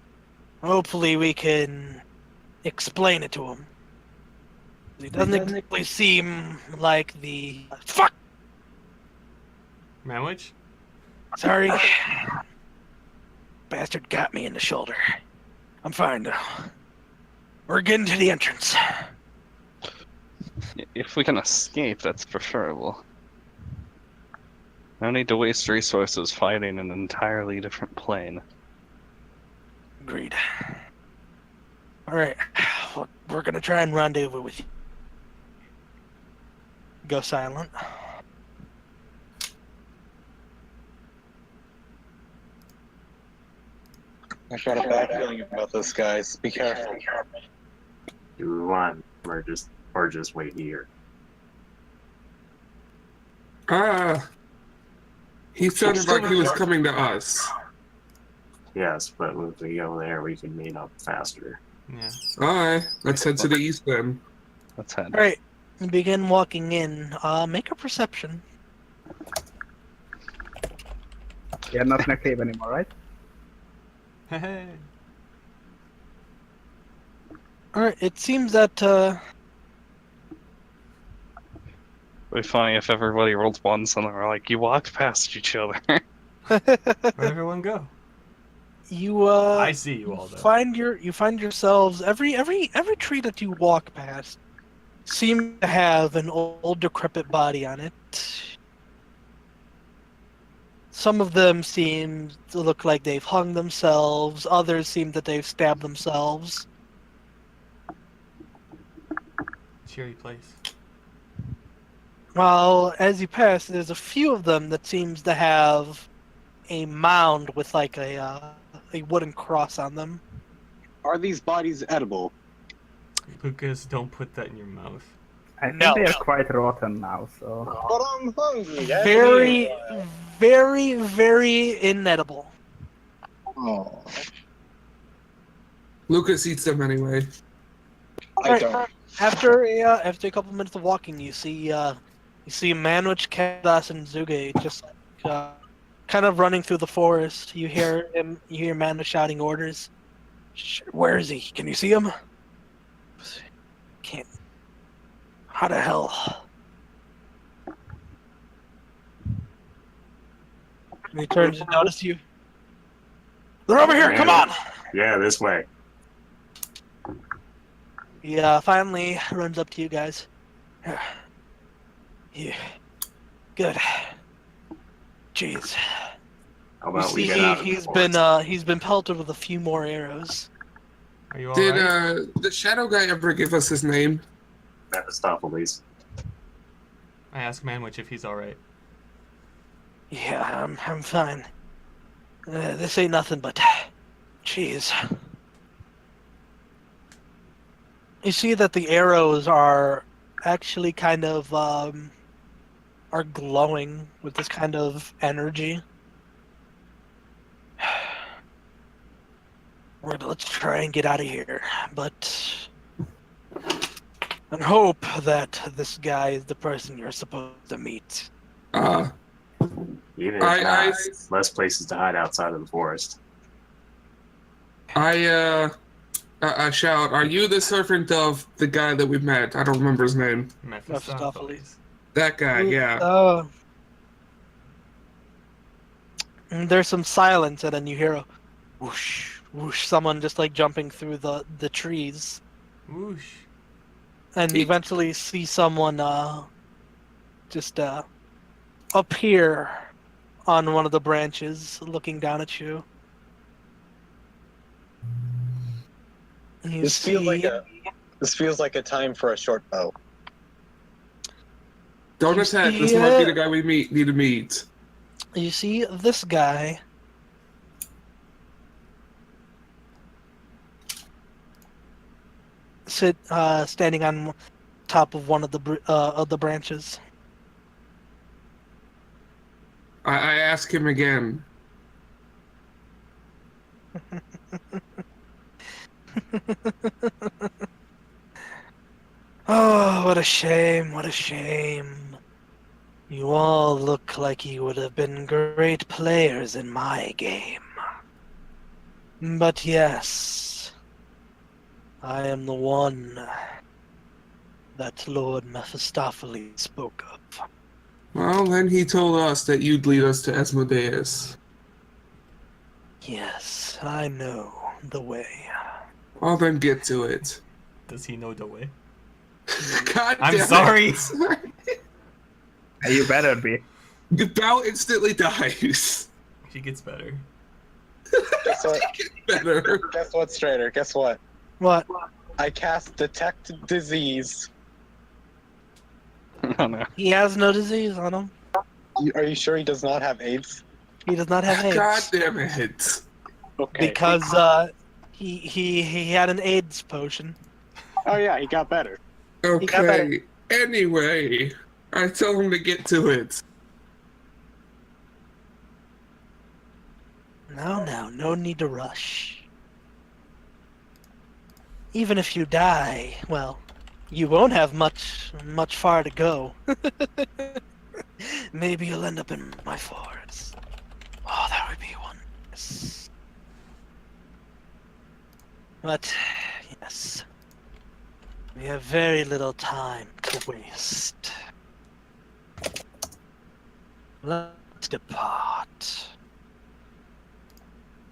[SPEAKER 1] hopefully we can explain it to him. He doesn't exactly seem like the... Fuck!
[SPEAKER 6] Manwich?
[SPEAKER 1] Sorry. Bastard got me in the shoulder. I'm fine now. We're getting to the entrance.
[SPEAKER 5] If we can escape, that's preferable. No need to waste resources fighting an entirely different plane.
[SPEAKER 1] Agreed. Alright. We're gonna try and rendezvous with you. Go silent.
[SPEAKER 4] I got a bad feeling about this, guys. Be careful.
[SPEAKER 3] Do we want or just wait here?
[SPEAKER 2] He sounded like he was coming to us.
[SPEAKER 3] Yes, but if we go there, we can meet up faster.
[SPEAKER 6] Yeah.
[SPEAKER 2] Alright, let's head to the east then.
[SPEAKER 5] Let's head.
[SPEAKER 1] All right, you begin walking in. Make a perception.
[SPEAKER 8] We are not in a cave anymore, right?
[SPEAKER 6] Hey.
[SPEAKER 1] All right, it seems that
[SPEAKER 5] It'd be funny if everybody rolled ones and they were like, you walked past each other.
[SPEAKER 6] Where'd everyone go?
[SPEAKER 1] you
[SPEAKER 6] I see you all, though.
[SPEAKER 1] you find yourselves every tree that you walk past seems to have an old decrepit body on it. Some of them seem to look like they've hung themselves. Others seem that they've stabbed themselves.
[SPEAKER 6] Cheery place.
[SPEAKER 1] While as you pass, there's a few of them that seems to have a mound with like a wooden cross on them.
[SPEAKER 4] Are these bodies edible?
[SPEAKER 6] Lucas, don't put that in your mouth.
[SPEAKER 8] I think
[SPEAKER 1] No.
[SPEAKER 8] they are quite rotten now, so...
[SPEAKER 4] But I'm hungry. I
[SPEAKER 1] Very,
[SPEAKER 4] need
[SPEAKER 1] very, very inedible.
[SPEAKER 4] one. Oh,
[SPEAKER 2] Lucas eats them anyway.
[SPEAKER 4] I
[SPEAKER 1] Alright,
[SPEAKER 4] don't.
[SPEAKER 1] After a couple minutes of walking, you see Manwich, Kadas, and Zuge just kind of running through the forest. You hear Manwich shouting orders. Where is he? Can you see him? Can't. How the hell? And he turns to notice you. They're over here. Come on!
[SPEAKER 3] Yeah, this way.
[SPEAKER 1] He finally runs up to you guys. Yeah. Good. Jeez.
[SPEAKER 3] How
[SPEAKER 1] You
[SPEAKER 3] about we
[SPEAKER 1] see,
[SPEAKER 3] get out of
[SPEAKER 1] he's
[SPEAKER 3] the
[SPEAKER 1] been
[SPEAKER 3] forest?
[SPEAKER 1] he's been pelted with a few more arrows.
[SPEAKER 6] Are you
[SPEAKER 2] Did
[SPEAKER 6] alright?
[SPEAKER 2] the shadow guy ever give us his name?
[SPEAKER 3] Mephistopheles.
[SPEAKER 6] I asked Manwich if he's alright.
[SPEAKER 1] Yeah, I'm fine. This ain't nothing but, jeez. You see that the arrows are actually kind of are glowing with this kind of energy. Let's try and get out of here, but and hope that this guy is the person you're supposed to meet.
[SPEAKER 2] Uh,
[SPEAKER 3] Even if
[SPEAKER 2] I-
[SPEAKER 3] not,
[SPEAKER 2] I-
[SPEAKER 3] less places to hide outside of the forest.
[SPEAKER 2] I shout, are you the servant of the guy that we met? I don't remember his name.
[SPEAKER 6] Mephistopheles.
[SPEAKER 2] That guy, yeah.
[SPEAKER 1] Oh. And there's some silence, and then you hear a whoosh, whoosh, someone just like jumping through the trees.
[SPEAKER 6] Whoosh.
[SPEAKER 1] And you eventually see someone just appear on one of the branches, looking down at you. And you
[SPEAKER 4] This feels like
[SPEAKER 1] see-
[SPEAKER 4] this feels like a time for a short bow.
[SPEAKER 2] Don't
[SPEAKER 1] You
[SPEAKER 2] attack, this
[SPEAKER 1] see
[SPEAKER 2] might be
[SPEAKER 1] it?
[SPEAKER 2] the guy we need to meet.
[SPEAKER 1] You see this guy standing on top of one of the branches.
[SPEAKER 2] I ask him again.
[SPEAKER 1] Oh, what a shame, what a shame. You all look like you would have been great players in my game. But yes, I am the one that Lord Mephistopheles spoke of.
[SPEAKER 2] Well, then he told us that you'd lead us to Asmodeus.
[SPEAKER 1] Yes, I know the way.
[SPEAKER 2] Well, then get to it.
[SPEAKER 6] Does he know the way?
[SPEAKER 2] God
[SPEAKER 6] I'm
[SPEAKER 2] damn
[SPEAKER 6] sorry.
[SPEAKER 2] it.
[SPEAKER 8] You better be.
[SPEAKER 2] Bao instantly dies.
[SPEAKER 6] She gets better.
[SPEAKER 4] Guess what?
[SPEAKER 2] Better.
[SPEAKER 4] Guess what, Strader? Guess what?
[SPEAKER 1] What?
[SPEAKER 4] I cast Detect Disease.
[SPEAKER 5] Oh no.
[SPEAKER 1] He has no disease on him.
[SPEAKER 4] Are you sure he does not have AIDS?
[SPEAKER 1] He does not have AIDS.
[SPEAKER 2] God damn it.
[SPEAKER 4] Okay.
[SPEAKER 1] Because he had an AIDS potion.
[SPEAKER 4] Oh yeah, he got better.
[SPEAKER 1] got better.
[SPEAKER 2] Okay. Anyway, I tell him to get to it.
[SPEAKER 1] No need to rush. even if you die, well, you won't have much far to go. Maybe you'll end up in my forest. Oh, that would be wondrous. But, yes, we have very little time to waste. Let's depart.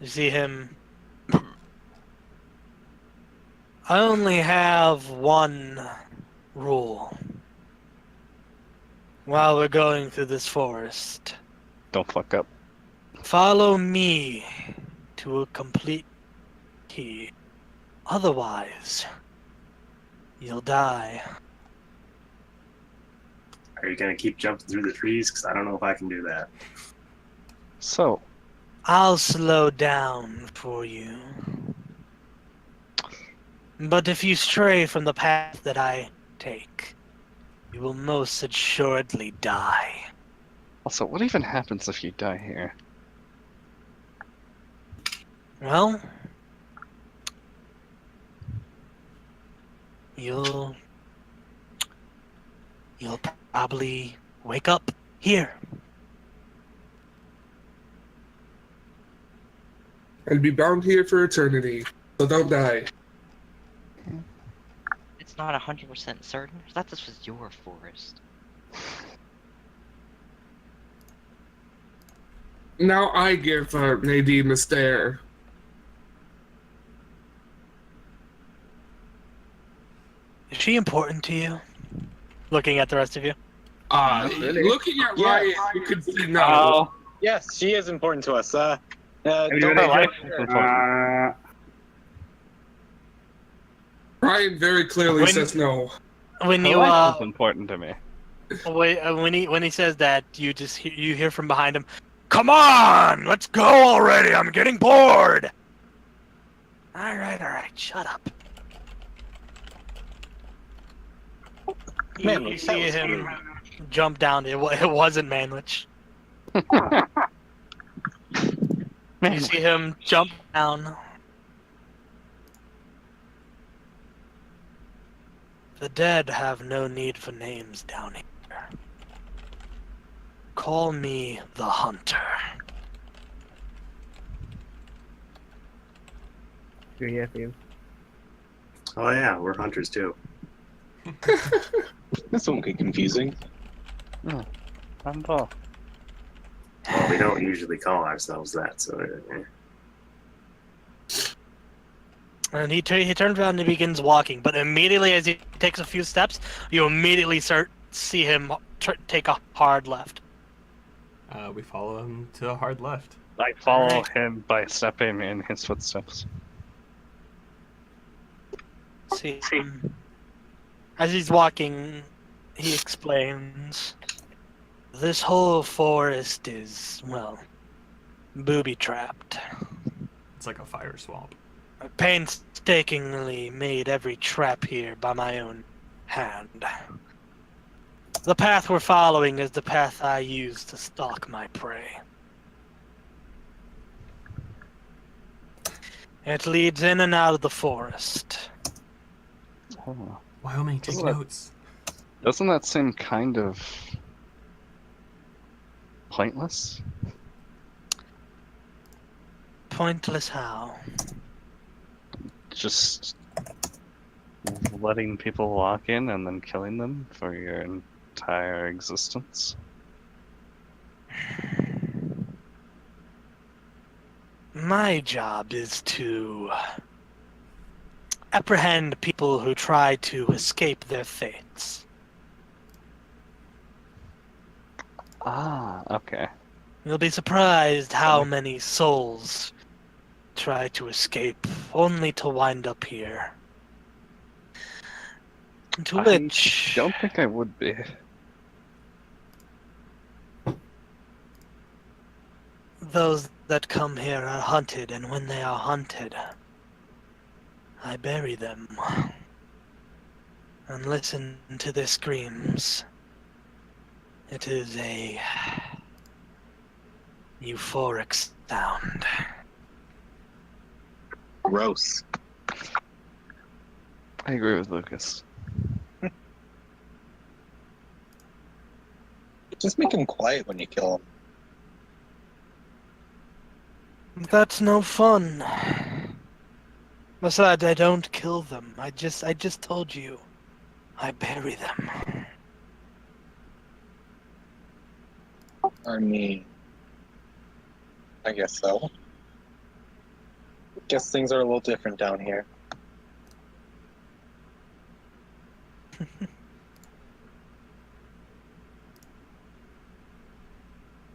[SPEAKER 1] You see him? I only have one rule. While we're going through this forest,
[SPEAKER 5] Don't fuck up.
[SPEAKER 1] follow me to a complete key. Otherwise, you'll die.
[SPEAKER 3] Are you gonna keep jumping through the trees? Because I don't know if I can do that.
[SPEAKER 5] So,
[SPEAKER 1] I'll slow down for you. But if you stray from the path that I take, you will most assuredly die.
[SPEAKER 5] also, what even happens if you die here?
[SPEAKER 1] Well, you'll probably wake up here.
[SPEAKER 2] And be bound here for eternity. So don't die.
[SPEAKER 7] It's not 100% certain. I thought this was your forest.
[SPEAKER 2] Now I give Nadine the stare.
[SPEAKER 1] Is she important to you? Looking at the rest of you.
[SPEAKER 4] Really?
[SPEAKER 2] Looking at
[SPEAKER 4] Yeah.
[SPEAKER 2] Ryan, you could see no.
[SPEAKER 5] Oh,
[SPEAKER 4] Yes, she is important to us.
[SPEAKER 8] Have you
[SPEAKER 4] Don't
[SPEAKER 5] her
[SPEAKER 8] read
[SPEAKER 5] life
[SPEAKER 8] it?
[SPEAKER 5] is important.
[SPEAKER 2] Ryan very clearly
[SPEAKER 1] When-
[SPEAKER 2] says no.
[SPEAKER 1] When
[SPEAKER 5] Her
[SPEAKER 1] you
[SPEAKER 5] life is important to me.
[SPEAKER 1] when he says that, you just you hear from behind him, "Come on, let's go already! I'm getting bored." All right, shut up.
[SPEAKER 4] Man,
[SPEAKER 1] you
[SPEAKER 4] that
[SPEAKER 1] see
[SPEAKER 4] was
[SPEAKER 1] him jump down. It wasn't Manwich. You see him jump down. The dead have no need for names down here. Call me the Hunter.
[SPEAKER 8] Creative.
[SPEAKER 3] Oh yeah, we're hunters too.
[SPEAKER 4] This won't get confusing.
[SPEAKER 5] Well,
[SPEAKER 3] Well, we don't usually call ourselves that, so
[SPEAKER 1] And he turns around and begins walking, but immediately as he takes a few steps, you immediately see him take a hard left.
[SPEAKER 6] We follow him to a hard left.
[SPEAKER 5] I follow
[SPEAKER 1] Alright.
[SPEAKER 5] him by stepping in his footsteps.
[SPEAKER 1] See him. As he's walking, he explains, "This whole forest is, well, booby-trapped.
[SPEAKER 6] It's like a fire swamp.
[SPEAKER 1] I painstakingly made every trap here by my own hand. The path we're following is the path I use to stalk my prey. It leads in and out of the forest.
[SPEAKER 5] Oh.
[SPEAKER 6] Wyoming, take
[SPEAKER 5] Isn't it-
[SPEAKER 6] notes.
[SPEAKER 5] Doesn't that seem kind of pointless?
[SPEAKER 1] Pointless how?
[SPEAKER 5] Just letting people walk in and then killing them for your entire existence?
[SPEAKER 1] My job is to apprehend people who try to escape their fates.
[SPEAKER 5] Ah, okay.
[SPEAKER 1] You'll be surprised how many souls try to escape, only to wind up here. To
[SPEAKER 5] I
[SPEAKER 1] which
[SPEAKER 5] Don't think I would be.
[SPEAKER 1] those that come here are hunted, and when they are hunted, I bury them and listen to their screams. It is a euphoric sound.
[SPEAKER 4] Gross.
[SPEAKER 5] I agree with Lucas.
[SPEAKER 4] Just make him quiet when you kill him.
[SPEAKER 1] That's no fun. Besides, I don't kill them. I just told you. I bury them.
[SPEAKER 4] I mean, I guess so. Guess things are a little different down here.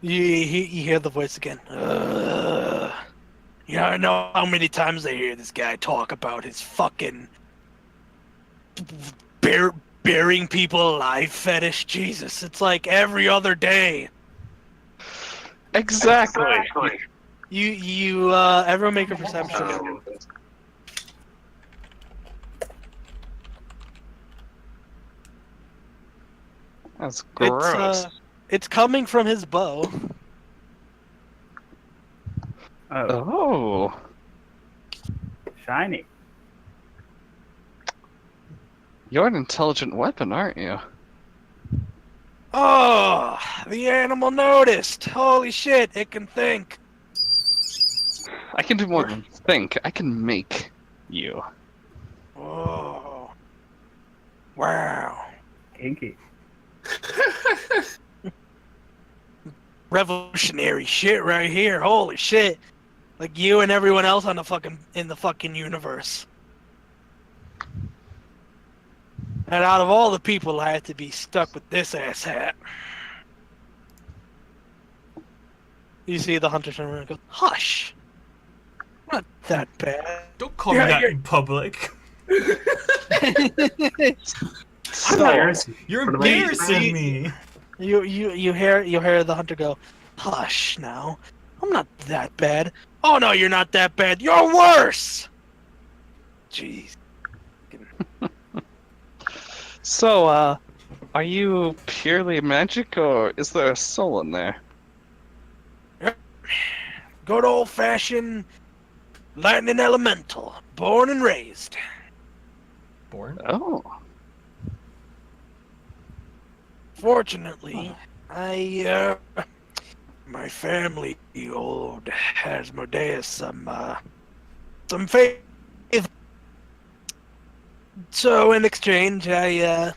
[SPEAKER 1] You hear the voice again. Yeah, I know how many times I hear this guy talk about his fucking burying people alive fetish. Jesus, it's like every other day.
[SPEAKER 5] Exactly.
[SPEAKER 1] Everyone make a perception.
[SPEAKER 5] That's gross.
[SPEAKER 1] It's coming from his bow.
[SPEAKER 8] Oh,
[SPEAKER 5] Oh.
[SPEAKER 8] shiny.
[SPEAKER 5] You're an intelligent weapon, aren't you?
[SPEAKER 1] Oh, the animal noticed. Holy shit, it can think.
[SPEAKER 5] I can do more than think. I can make you.
[SPEAKER 1] Oh. Wow.
[SPEAKER 8] Kinky.
[SPEAKER 1] Revolutionary shit right here. Holy shit. Like you and everyone else on in the fucking universe. And out of all the people, I had to be stuck with this ass hat. You see the hunter turn around and go, hush. Not that bad.
[SPEAKER 6] Don't call me that in public.
[SPEAKER 5] So,
[SPEAKER 6] You're embarrassing me.
[SPEAKER 1] You hear the hunter go, hush now. I'm not that bad. Oh no, you're not that bad. You're worse. Jeez.
[SPEAKER 5] so, are you purely magic, or is there a soul in there?
[SPEAKER 1] Good old-fashioned lightning elemental, born and raised.
[SPEAKER 6] Born?
[SPEAKER 5] Oh.
[SPEAKER 1] Fortunately, my family, the old Asmodeus, some faith. So in exchange, I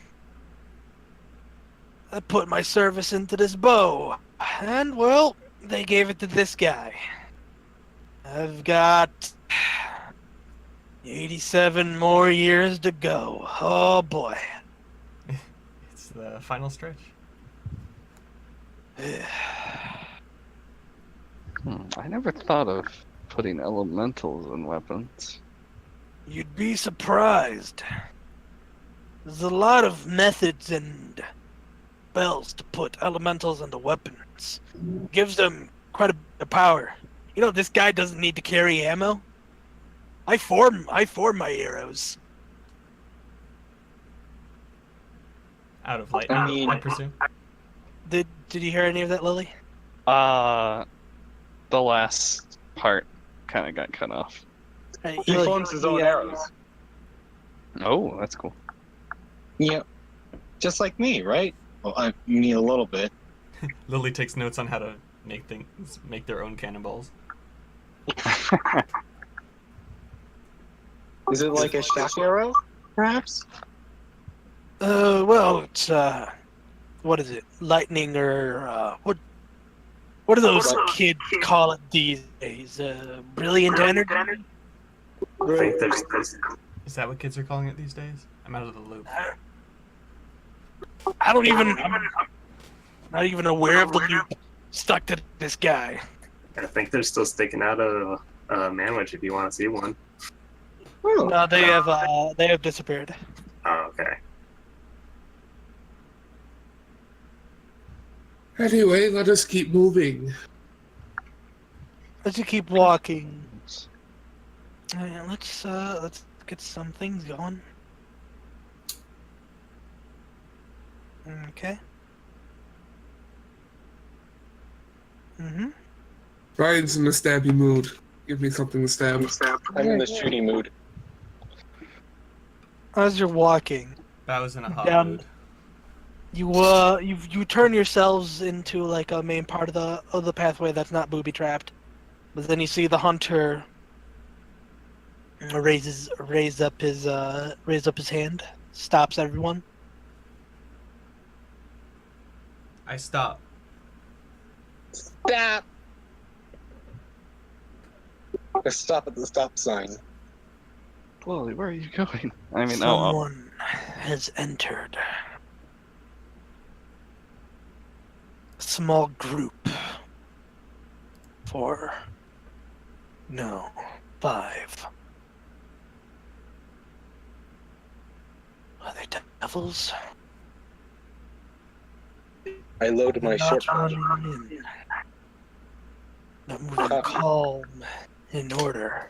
[SPEAKER 1] put my service into this bow, and well, they gave it to this guy. I've got 87 more years to go. Oh boy.
[SPEAKER 6] It's the final stretch.
[SPEAKER 5] I never thought of putting elementals in weapons.
[SPEAKER 1] You'd be surprised. There's a lot of methods and spells to put elementals into weapons. Gives them quite a bit of power. You know, this guy doesn't need to carry ammo. I form my arrows.
[SPEAKER 6] Out of lightning, I presume.
[SPEAKER 1] Did you hear any of that, Lily?
[SPEAKER 5] The last part kind of got cut off.
[SPEAKER 4] He forms his own arrows.
[SPEAKER 5] Oh, that's cool.
[SPEAKER 4] Yep. Just like me, right? Well, me a little bit.
[SPEAKER 6] Lily takes notes on how to make their own cannonballs.
[SPEAKER 4] Is it like a shaft arrow, perhaps?
[SPEAKER 1] Well, it's what is it? Lightning or what do those kids call it these days? Brilliant energy?
[SPEAKER 3] I think there's
[SPEAKER 6] Is that what kids are calling it these days? I'm out of the loop.
[SPEAKER 1] I'm not even aware of the loop stuck to this guy.
[SPEAKER 3] I think they're still sticking out a manwich if you want to see one.
[SPEAKER 1] No, they have disappeared.
[SPEAKER 3] Oh, okay.
[SPEAKER 2] Anyway, let us keep moving.
[SPEAKER 1] Let's just keep walking. Let's get some things going. Okay.
[SPEAKER 2] Ryan's in the stabby mood. Give me something to stab.
[SPEAKER 4] I'm in the shooting mood.
[SPEAKER 1] as you're walking,
[SPEAKER 6] That was in a hot
[SPEAKER 1] Down-
[SPEAKER 6] mood.
[SPEAKER 1] you turn yourselves into like a main part of the pathway that's not booby trapped, but then you see the hunter raise up his hand, stops everyone.
[SPEAKER 6] I stop.
[SPEAKER 4] Stop! I stop at the stop sign.
[SPEAKER 5] Wally, where are you going? I mean,
[SPEAKER 1] Someone has entered. A small group. 4. No. 5. Are they devils?
[SPEAKER 4] I load my
[SPEAKER 1] Not
[SPEAKER 4] short bow.
[SPEAKER 1] running in. Not moving calm in order.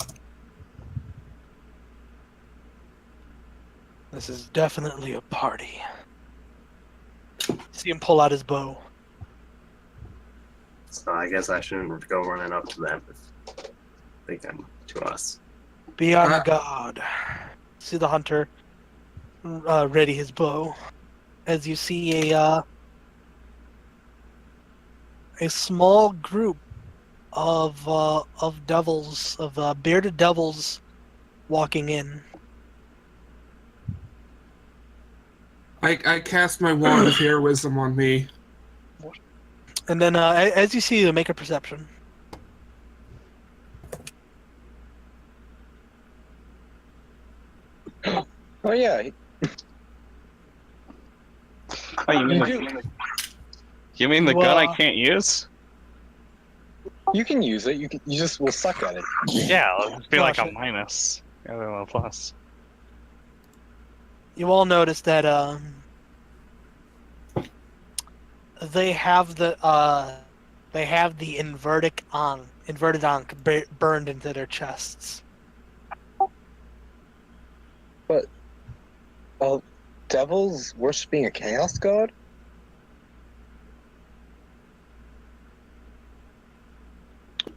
[SPEAKER 1] This is definitely a party. See him pull out his bow.
[SPEAKER 3] So I guess I shouldn't go running up to them if they come to us.
[SPEAKER 1] Be on guard. See the hunter ready his bow. As you see a small group of devils, of bearded devils, walking in.
[SPEAKER 2] I cast my wand of hear wisdom on me.
[SPEAKER 1] And then, as you see, make a perception.
[SPEAKER 4] Oh yeah,
[SPEAKER 5] oh, you mean
[SPEAKER 4] you,
[SPEAKER 5] you mean the gun I
[SPEAKER 1] Well-
[SPEAKER 5] can't use?
[SPEAKER 4] you can use it. You just will suck at it.
[SPEAKER 5] Yeah, it'll just be like a
[SPEAKER 1] Gotcha.
[SPEAKER 5] minus rather than a plus.
[SPEAKER 1] You all notice that they have the inverted ankh burned into their chests.
[SPEAKER 4] Devils worshipping a chaos god?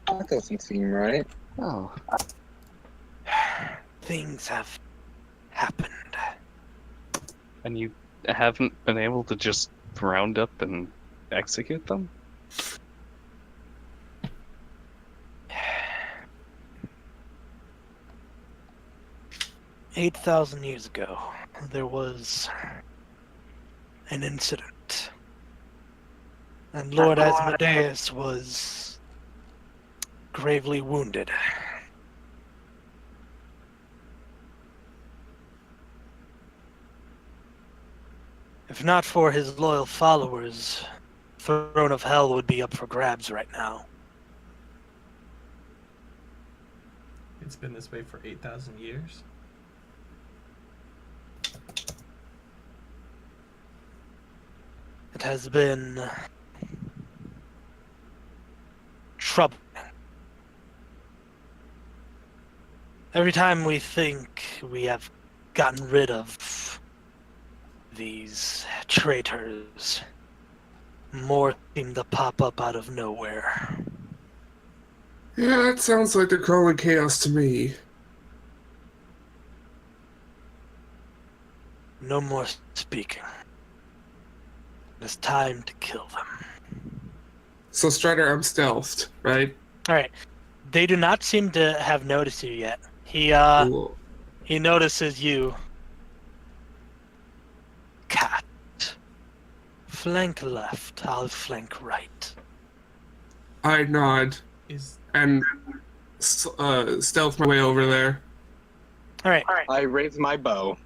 [SPEAKER 4] That doesn't seem right.
[SPEAKER 5] Oh.
[SPEAKER 1] Things have happened.
[SPEAKER 5] And you haven't been able to just round up and execute them?
[SPEAKER 1] 8,000 years ago, there was an incident, and Lord Asmodeus was gravely wounded. If not for his loyal followers, the throne of hell would be up for grabs right now.
[SPEAKER 6] It's been this way for 8,000 years.
[SPEAKER 1] It has been troubling. Every time we think we have gotten rid of these traitors, more seem to pop up out of nowhere.
[SPEAKER 2] Yeah, that sounds like they're calling chaos to me.
[SPEAKER 1] No more speaking. It's time to kill them.
[SPEAKER 2] So Strider, I'm stealthed, right?
[SPEAKER 1] Alright. They do not seem to have noticed you yet.
[SPEAKER 2] Cool.
[SPEAKER 1] He notices you. Cat. Flank left, I'll flank right.
[SPEAKER 2] I nod
[SPEAKER 6] Is
[SPEAKER 2] and stealth my way over there.
[SPEAKER 1] Alright.
[SPEAKER 4] I raise my bow.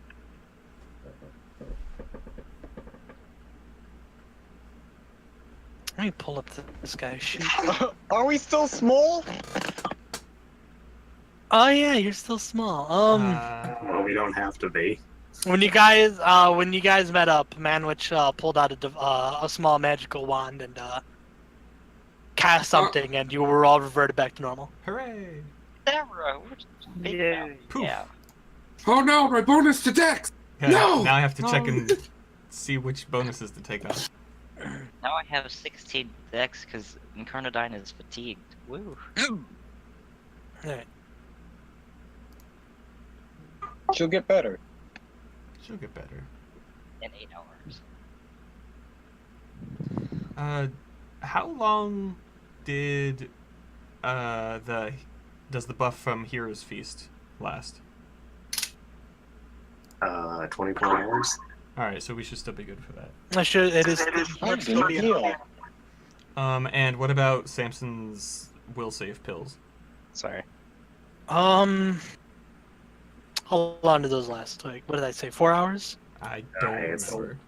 [SPEAKER 1] Let me pull up this guy's sheet.
[SPEAKER 4] Are we still small?
[SPEAKER 1] Oh yeah, you're still small.
[SPEAKER 3] Well, we don't have to be.
[SPEAKER 1] When you guys met up, Manwich pulled out a small magical wand and cast something, and you were all reverted back to normal.
[SPEAKER 6] hooray!
[SPEAKER 7] Sarah, we're big now.
[SPEAKER 6] Poof.
[SPEAKER 7] Yeah.
[SPEAKER 2] Oh no, my bonus to Dex!
[SPEAKER 6] Yeah,
[SPEAKER 2] No!
[SPEAKER 6] Now I have to check
[SPEAKER 2] No!
[SPEAKER 6] and see which bonuses to take off.
[SPEAKER 7] Now I have 16 decks because Incarnadine is fatigued. Woo.
[SPEAKER 1] Alright.
[SPEAKER 4] She'll get better.
[SPEAKER 6] She'll get better.
[SPEAKER 7] in 8 hours.
[SPEAKER 6] How long did does the buff from Hero's Feast last?
[SPEAKER 3] 24 hours.
[SPEAKER 6] All right, so we should still be good for that.
[SPEAKER 1] It is.
[SPEAKER 4] I didn't heal.
[SPEAKER 6] And what about Samson's will save pills?
[SPEAKER 5] Sorry.
[SPEAKER 1] How long did those last? Like, what did I say? 4 hours?
[SPEAKER 6] I don't
[SPEAKER 3] it's-
[SPEAKER 6] remember.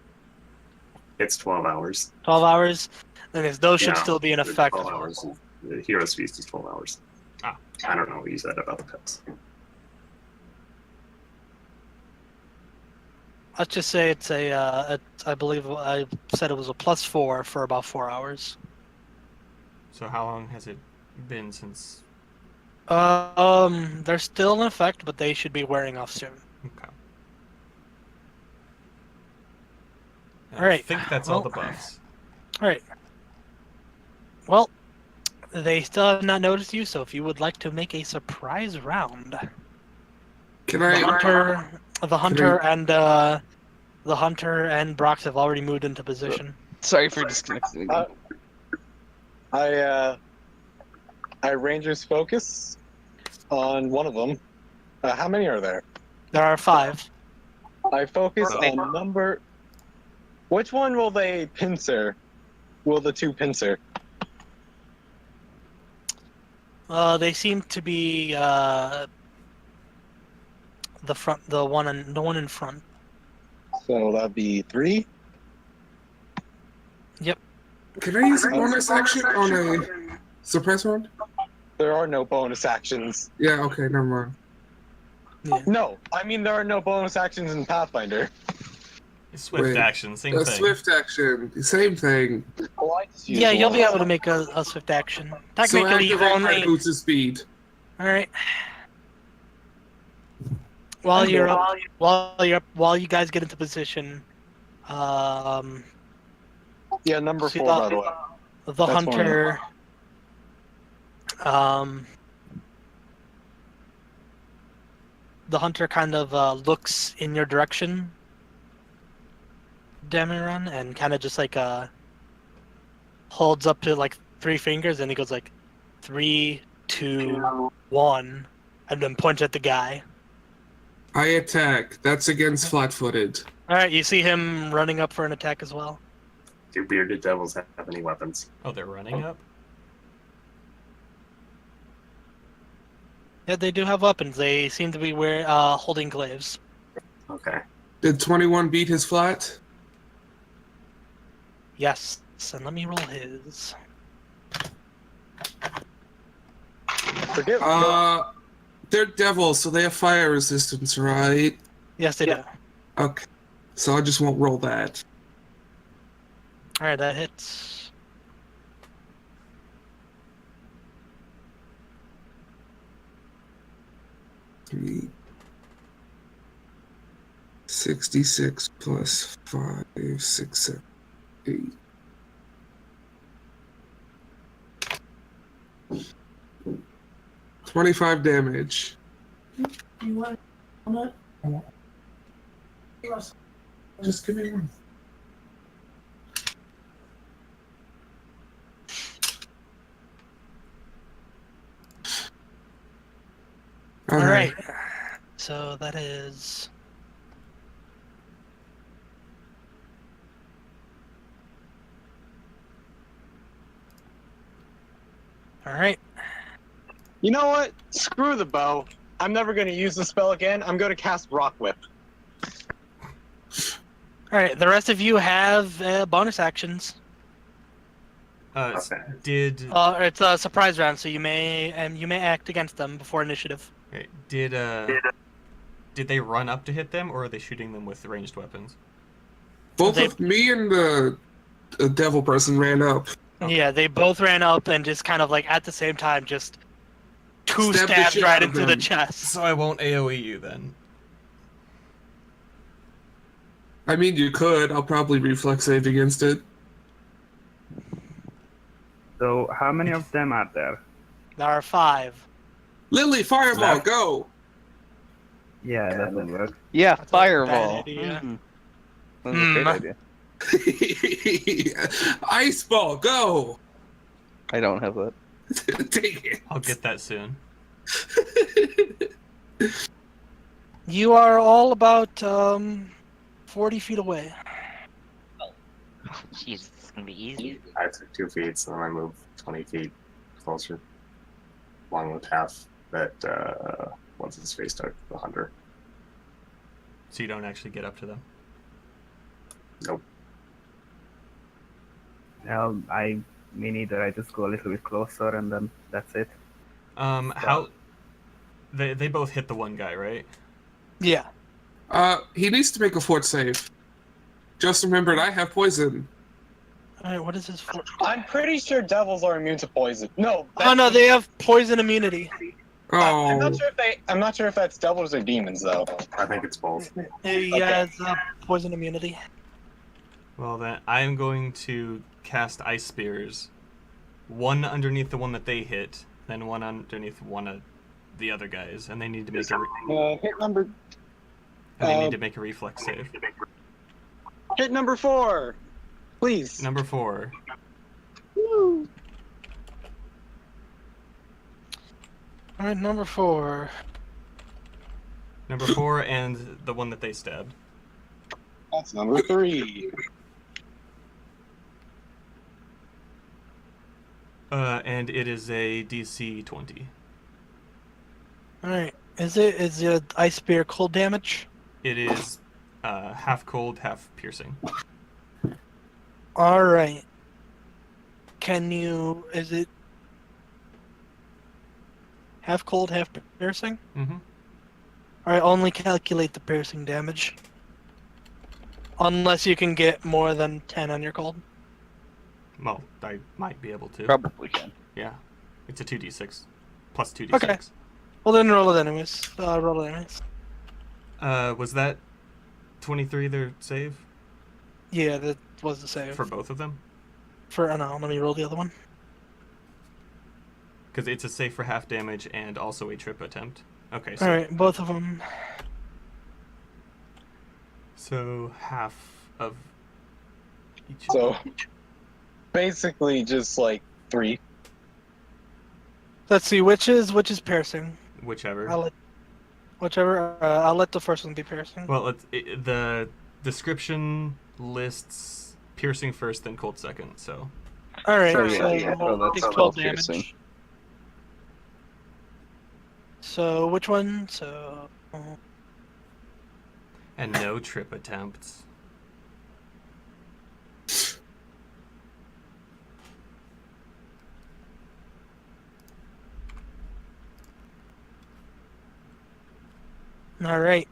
[SPEAKER 3] It's 12 hours.
[SPEAKER 1] 12 hours? Then those should
[SPEAKER 3] Yeah,
[SPEAKER 1] still be in
[SPEAKER 3] it's
[SPEAKER 1] effect.
[SPEAKER 3] 12 hours. The Hero's Feast is 12 hours.
[SPEAKER 6] Ah.
[SPEAKER 3] I don't know what you said about the pills.
[SPEAKER 1] Let's just say it's I believe I said it was a +4 for about 4 hours.
[SPEAKER 6] So how long has it been since?
[SPEAKER 1] They're still in effect, but they should be wearing off soon.
[SPEAKER 6] Okay.
[SPEAKER 1] All right,
[SPEAKER 6] I think that's all
[SPEAKER 1] well-
[SPEAKER 6] the buffs.
[SPEAKER 1] All right. Well, they still have not noticed you, so if you would like to make a surprise round,
[SPEAKER 2] Can
[SPEAKER 1] the
[SPEAKER 2] I?
[SPEAKER 1] hunter and Brox have already moved into position.
[SPEAKER 5] Sorry for disconnecting again.
[SPEAKER 4] I Ranger's focus on one of them. How many are there?
[SPEAKER 1] There are 5.
[SPEAKER 4] I focus on number. Which one will they pincer? Will the 2 pincer?
[SPEAKER 1] They seem to be the one in front.
[SPEAKER 4] So that'd be 3.
[SPEAKER 2] Can I use a bonus action on a suppress round?
[SPEAKER 4] There are no bonus actions.
[SPEAKER 2] Yeah. Okay. Never mind.
[SPEAKER 1] Yeah.
[SPEAKER 4] No, I mean there are no bonus actions in Pathfinder.
[SPEAKER 6] Swift
[SPEAKER 2] Wait,
[SPEAKER 6] action, same
[SPEAKER 2] A
[SPEAKER 6] thing.
[SPEAKER 2] swift action, same thing.
[SPEAKER 4] Oh, I just used
[SPEAKER 1] Yeah, you'll be
[SPEAKER 4] one.
[SPEAKER 1] able to make a swift action.
[SPEAKER 2] So
[SPEAKER 1] Technically, you've
[SPEAKER 2] activate
[SPEAKER 1] only.
[SPEAKER 2] my boots of speed.
[SPEAKER 1] All right. While you guys get into position,
[SPEAKER 4] Yeah, number
[SPEAKER 1] See
[SPEAKER 4] 4
[SPEAKER 1] that?
[SPEAKER 4] by the way.
[SPEAKER 1] the
[SPEAKER 4] That's
[SPEAKER 1] hunter, the hunter kind of looks in your direction, Damiron, and kind of just like holds up to like 3 fingers, and he goes like 3, 2, 1, and then points at the guy.
[SPEAKER 2] I attack. That's against flat-footed.
[SPEAKER 1] All right, you see him running up for an attack as well.
[SPEAKER 3] Do bearded devils have any weapons?
[SPEAKER 6] Oh, they're running up?
[SPEAKER 1] Yeah, they do have weapons. They seem to be holding glaives.
[SPEAKER 3] Okay.
[SPEAKER 2] Did 21 beat his flat?
[SPEAKER 1] Yes, and let me roll his.
[SPEAKER 4] Forget.
[SPEAKER 2] They're devils, so they have fire resistance, right?
[SPEAKER 1] Yes, they do.
[SPEAKER 2] Okay. So I just won't roll that.
[SPEAKER 1] All right, that hits.
[SPEAKER 2] Three. 66 plus 5, 6, 7, 8. 25 damage. Just give me one.
[SPEAKER 1] All right. So that is. All right.
[SPEAKER 4] You know what? Screw the bow. I'm never going to use the spell again. I'm going to cast Rock Whip.
[SPEAKER 1] All right. The rest of you have bonus actions.
[SPEAKER 3] Okay.
[SPEAKER 6] Did
[SPEAKER 1] It's a surprise round, so you may act against them before initiative.
[SPEAKER 6] okay, did they run up to hit them, or are they shooting them with ranged weapons?
[SPEAKER 2] Both
[SPEAKER 1] They-
[SPEAKER 2] of me and the devil person ran up.
[SPEAKER 1] Yeah, they both ran up and just kind of like at the same time, just two
[SPEAKER 2] Stabbed the
[SPEAKER 1] stabs
[SPEAKER 2] shit
[SPEAKER 1] right
[SPEAKER 2] out of
[SPEAKER 1] into the
[SPEAKER 2] them.
[SPEAKER 1] chest.
[SPEAKER 6] So I won't AoE you then.
[SPEAKER 2] I mean, you could. I'll probably reflex save against it.
[SPEAKER 8] So how many of them are there?
[SPEAKER 1] There are 5.
[SPEAKER 2] Lily, fireball,
[SPEAKER 3] Left.
[SPEAKER 2] go!
[SPEAKER 8] Yeah, that would work.
[SPEAKER 5] Yeah,
[SPEAKER 1] That's a
[SPEAKER 5] fireball.
[SPEAKER 1] bad idea.
[SPEAKER 5] That's a great idea.
[SPEAKER 2] Ice ball, go!
[SPEAKER 5] I don't have that.
[SPEAKER 2] Take it.
[SPEAKER 6] I'll get that soon.
[SPEAKER 1] You are all about 40 feet away.
[SPEAKER 7] Jeez, it's gonna be easy.
[SPEAKER 3] I took 2 feet, so then I moved 20 feet closer, along with half that once his face took the hunter.
[SPEAKER 6] So you don't actually get up to them.
[SPEAKER 3] Nope.
[SPEAKER 8] Me neither. I just go a little bit closer and then that's it.
[SPEAKER 6] How? They both hit the one guy, right?
[SPEAKER 1] Yeah.
[SPEAKER 2] He needs to make a fort save. Just remembered I have poison.
[SPEAKER 1] All right. What is his?
[SPEAKER 4] I'm pretty sure devils are immune to poison. No.
[SPEAKER 1] Oh no, they have poison immunity.
[SPEAKER 2] Oh.
[SPEAKER 4] I'm not sure if that's devils or demons though.
[SPEAKER 3] I think it's both.
[SPEAKER 1] He has poison immunity.
[SPEAKER 6] Well, then I'm going to cast ice spears. One underneath the one that they hit, then one underneath one of the other guys, and they need to make
[SPEAKER 4] Hit number.
[SPEAKER 6] and they need to make a reflex save.
[SPEAKER 4] Hit number 4, please.
[SPEAKER 6] Number 4.
[SPEAKER 1] All right, number 4.
[SPEAKER 6] Number 4 and the one that they stabbed.
[SPEAKER 4] That's number 3.
[SPEAKER 6] And it is a DC 20.
[SPEAKER 1] All right. Is it ice spear cold damage?
[SPEAKER 6] It is half cold, half piercing.
[SPEAKER 1] All right. Is it half cold, half piercing?
[SPEAKER 6] Mm-hmm.
[SPEAKER 1] All right, only calculate the piercing damage. Unless you can get more than 10 on your cold.
[SPEAKER 6] Well, I might be able to.
[SPEAKER 5] Probably can.
[SPEAKER 6] Yeah. It's a 2d6. Plus 2d6.
[SPEAKER 1] Okay. Well, then roll it anyways. Roll it anyways.
[SPEAKER 6] Was that 23 their save?
[SPEAKER 1] Yeah, that was the save.
[SPEAKER 6] For both of them?
[SPEAKER 1] No, let me roll the other one.
[SPEAKER 6] Because it's a save for half damage and also a trip attempt. Okay, so...
[SPEAKER 1] Alright, both of them.
[SPEAKER 6] So, half of each...
[SPEAKER 4] So, basically just like 3.
[SPEAKER 1] Let's see, which is piercing?
[SPEAKER 6] Whichever.
[SPEAKER 1] I'll let the first one be piercing.
[SPEAKER 6] Well, the description lists piercing first, then cold second, so...
[SPEAKER 1] Alright,
[SPEAKER 5] So,
[SPEAKER 1] so
[SPEAKER 5] yeah. Oh, that's
[SPEAKER 1] take 12
[SPEAKER 5] 12
[SPEAKER 1] damage.
[SPEAKER 5] piercing.
[SPEAKER 1] So, which one? So...
[SPEAKER 6] And no trip attempts.
[SPEAKER 1] Alright.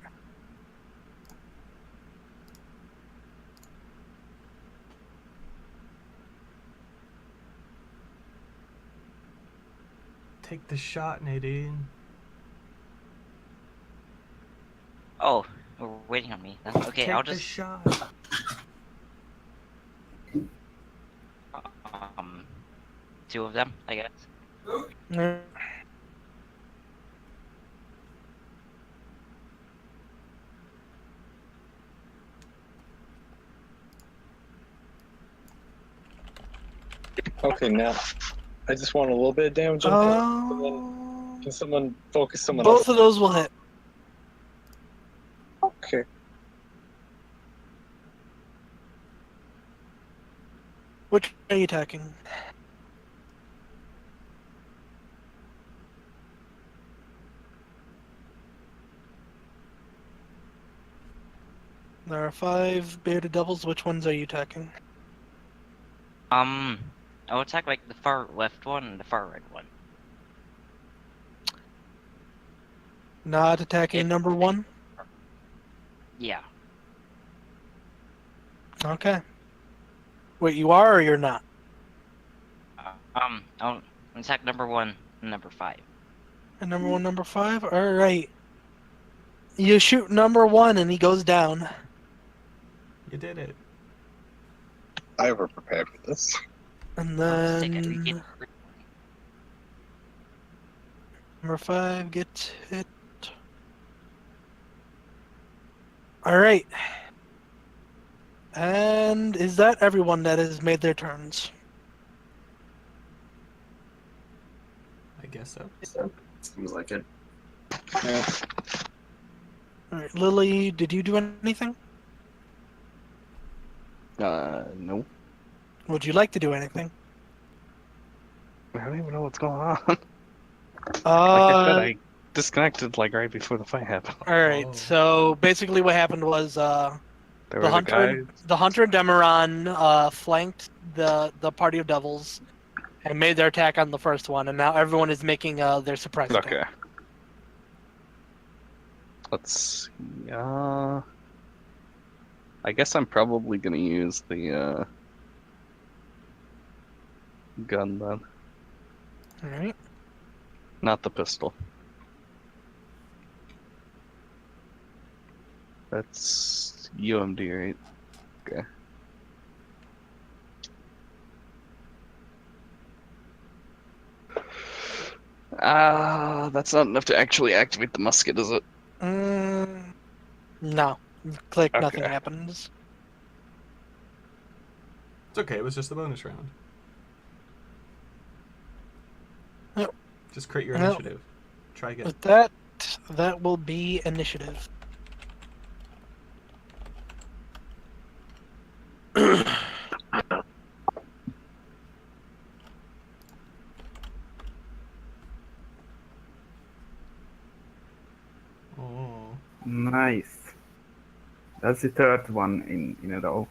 [SPEAKER 6] Take the shot, Nadine.
[SPEAKER 7] Oh, we're waiting on me. That's okay.
[SPEAKER 6] Take
[SPEAKER 7] I'll
[SPEAKER 6] the
[SPEAKER 7] just
[SPEAKER 6] shot.
[SPEAKER 7] two of them, I guess.
[SPEAKER 1] Alright.
[SPEAKER 4] Okay, now I just want a little bit of damage. Can someone focus someone
[SPEAKER 1] Both
[SPEAKER 4] else?
[SPEAKER 1] of those will hit.
[SPEAKER 4] Okay.
[SPEAKER 1] Which are you attacking? There are 5 bearded devils. Which ones are you attacking?
[SPEAKER 7] I'll attack like the far left one and the far right one.
[SPEAKER 1] Not attacking number 1?
[SPEAKER 7] Yeah.
[SPEAKER 1] Okay. Wait, you are or you're not?
[SPEAKER 7] I'll attack number 1 and number 5.
[SPEAKER 1] And number 1, number 5? Alright. You shoot number 1 and he goes down.
[SPEAKER 6] You did it.
[SPEAKER 4] I over prepared for this.
[SPEAKER 1] And
[SPEAKER 7] Let's take it.
[SPEAKER 1] then number 5 gets hit. All right. And is that everyone that has made their turns?
[SPEAKER 6] I guess so.
[SPEAKER 3] Seems like it.
[SPEAKER 4] Yeah.
[SPEAKER 1] All right, Lily, did you do anything?
[SPEAKER 5] No.
[SPEAKER 1] Would you like to do anything?
[SPEAKER 5] I don't even know what's going on. Like I said,
[SPEAKER 1] Uh,
[SPEAKER 5] I disconnected like right before the fight happened.
[SPEAKER 1] all right.
[SPEAKER 6] Oh.
[SPEAKER 1] So basically, what happened was
[SPEAKER 5] There
[SPEAKER 1] the
[SPEAKER 5] were the
[SPEAKER 1] hunter
[SPEAKER 5] guys.
[SPEAKER 1] and Demeron flanked the party of devils and made their attack on the first one, and now everyone is making their surprise attack.
[SPEAKER 5] Okay. Let's see. I guess I'm probably gonna use the gun then,
[SPEAKER 1] All right.
[SPEAKER 5] not the pistol. That's UMD, right? Okay. That's not enough to actually activate the musket, is it?
[SPEAKER 1] No. Click. Nothing
[SPEAKER 5] Okay.
[SPEAKER 1] happens.
[SPEAKER 6] It's okay. It was just a bonus round.
[SPEAKER 1] Yep.
[SPEAKER 6] Just create your
[SPEAKER 1] Well,
[SPEAKER 6] initiative. Try again.
[SPEAKER 1] With that, that will be initiative.
[SPEAKER 6] Oh.
[SPEAKER 8] Nice. That's the third one in a row.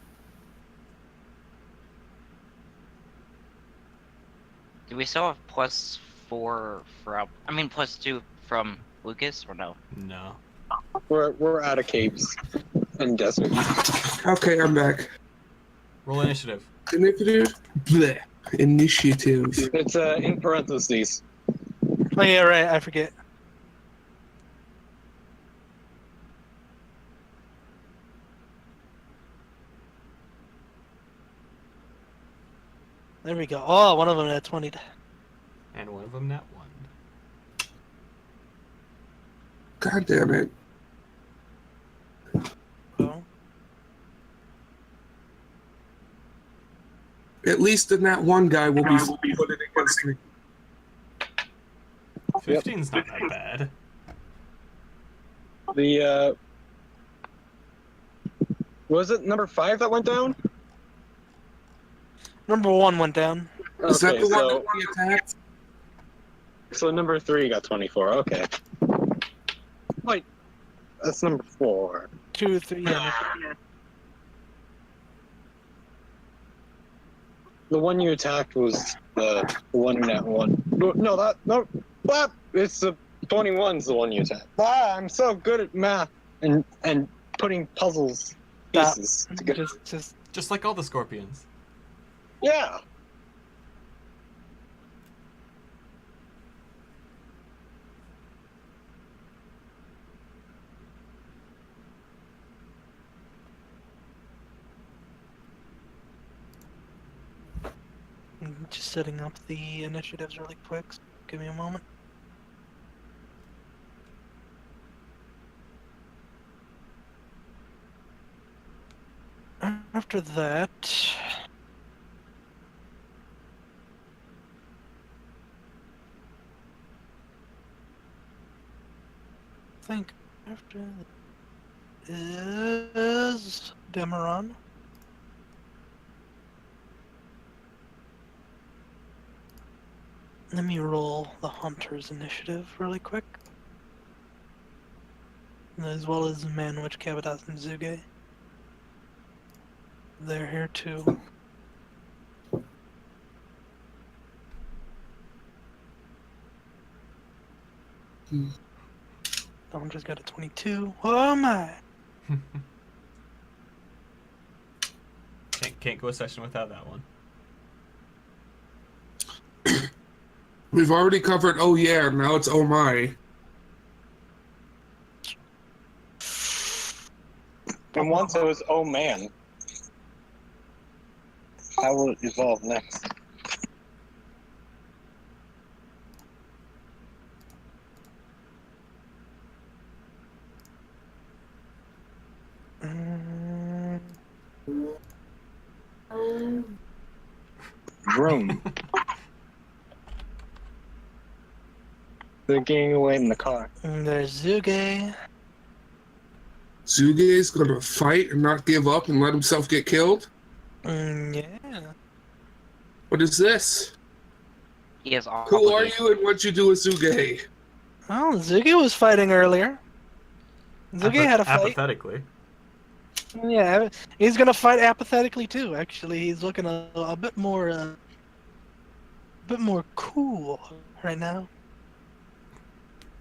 [SPEAKER 7] Do we still have +4 from? I mean, +2 from Lucas, or no?
[SPEAKER 6] No.
[SPEAKER 4] We're out of caves and desert.
[SPEAKER 2] Okay, I'm back.
[SPEAKER 6] Roll initiative.
[SPEAKER 2] Initiative? Bleh. Initiative.
[SPEAKER 4] It's in parentheses.
[SPEAKER 1] Oh yeah, right. I forget. There we go. Oh, one of them at 20.
[SPEAKER 6] And one of them nat 1.
[SPEAKER 2] God damn it.
[SPEAKER 1] Oh.
[SPEAKER 2] At least then that one guy will be put it against me.
[SPEAKER 6] 15's not that bad.
[SPEAKER 4] The was it number 5 that went down?
[SPEAKER 1] Number 1 went down.
[SPEAKER 2] Is that
[SPEAKER 4] Okay,
[SPEAKER 2] the one
[SPEAKER 4] so
[SPEAKER 2] that we attacked?
[SPEAKER 4] so number 3 got 24. Okay. Wait, that's number 4.
[SPEAKER 1] 2, 3. Yeah.
[SPEAKER 4] The one you attacked was the one in that one. No, it's the 21's the one you attacked. I'm so good at math and putting puzzles
[SPEAKER 1] Stop.
[SPEAKER 4] pieces together.
[SPEAKER 1] Just.
[SPEAKER 6] Just like all the scorpions.
[SPEAKER 4] Yeah.
[SPEAKER 1] I'm just setting up the initiatives really quick. So give me a moment. After that, I think after that is Demeron. Let me roll the Hunter's initiative really quick. As well as Manwich, Kabadas, and Zuge. They're here too. The Hunter's got a 22. Oh my!
[SPEAKER 6] Can't go a session without that one.
[SPEAKER 2] We've already covered oh yeah, now it's oh my.
[SPEAKER 4] And once it was oh man. How will it evolve next? Vroom. They're getting away in the car.
[SPEAKER 1] And there's Zuge.
[SPEAKER 2] Zuge's gonna fight and not give up and let himself get killed?
[SPEAKER 1] Yeah.
[SPEAKER 2] What is this?
[SPEAKER 7] He is
[SPEAKER 2] Who are
[SPEAKER 7] obligated.
[SPEAKER 2] you and what'd you do with Zuge?
[SPEAKER 1] Oh, Zuge was fighting earlier. Zuge had a fight.
[SPEAKER 6] Apathetically.
[SPEAKER 1] Yeah, he's gonna fight apathetically too. Actually, he's looking a bit more cool right now.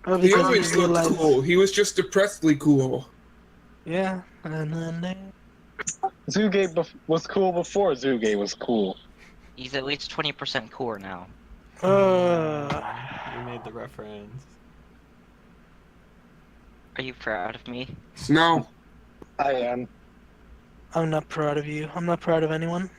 [SPEAKER 1] Oh,
[SPEAKER 2] He
[SPEAKER 1] because
[SPEAKER 2] always looked
[SPEAKER 1] realized-
[SPEAKER 2] cool. He was just depressedly cool.
[SPEAKER 1] Yeah, and then
[SPEAKER 4] Zuge was cool before Zuge was cool.
[SPEAKER 7] He's at least 20% cooler now.
[SPEAKER 6] You made the reference.
[SPEAKER 7] Are you proud of me?
[SPEAKER 2] No.
[SPEAKER 4] I am.
[SPEAKER 1] I'm not proud of you. I'm not proud of anyone.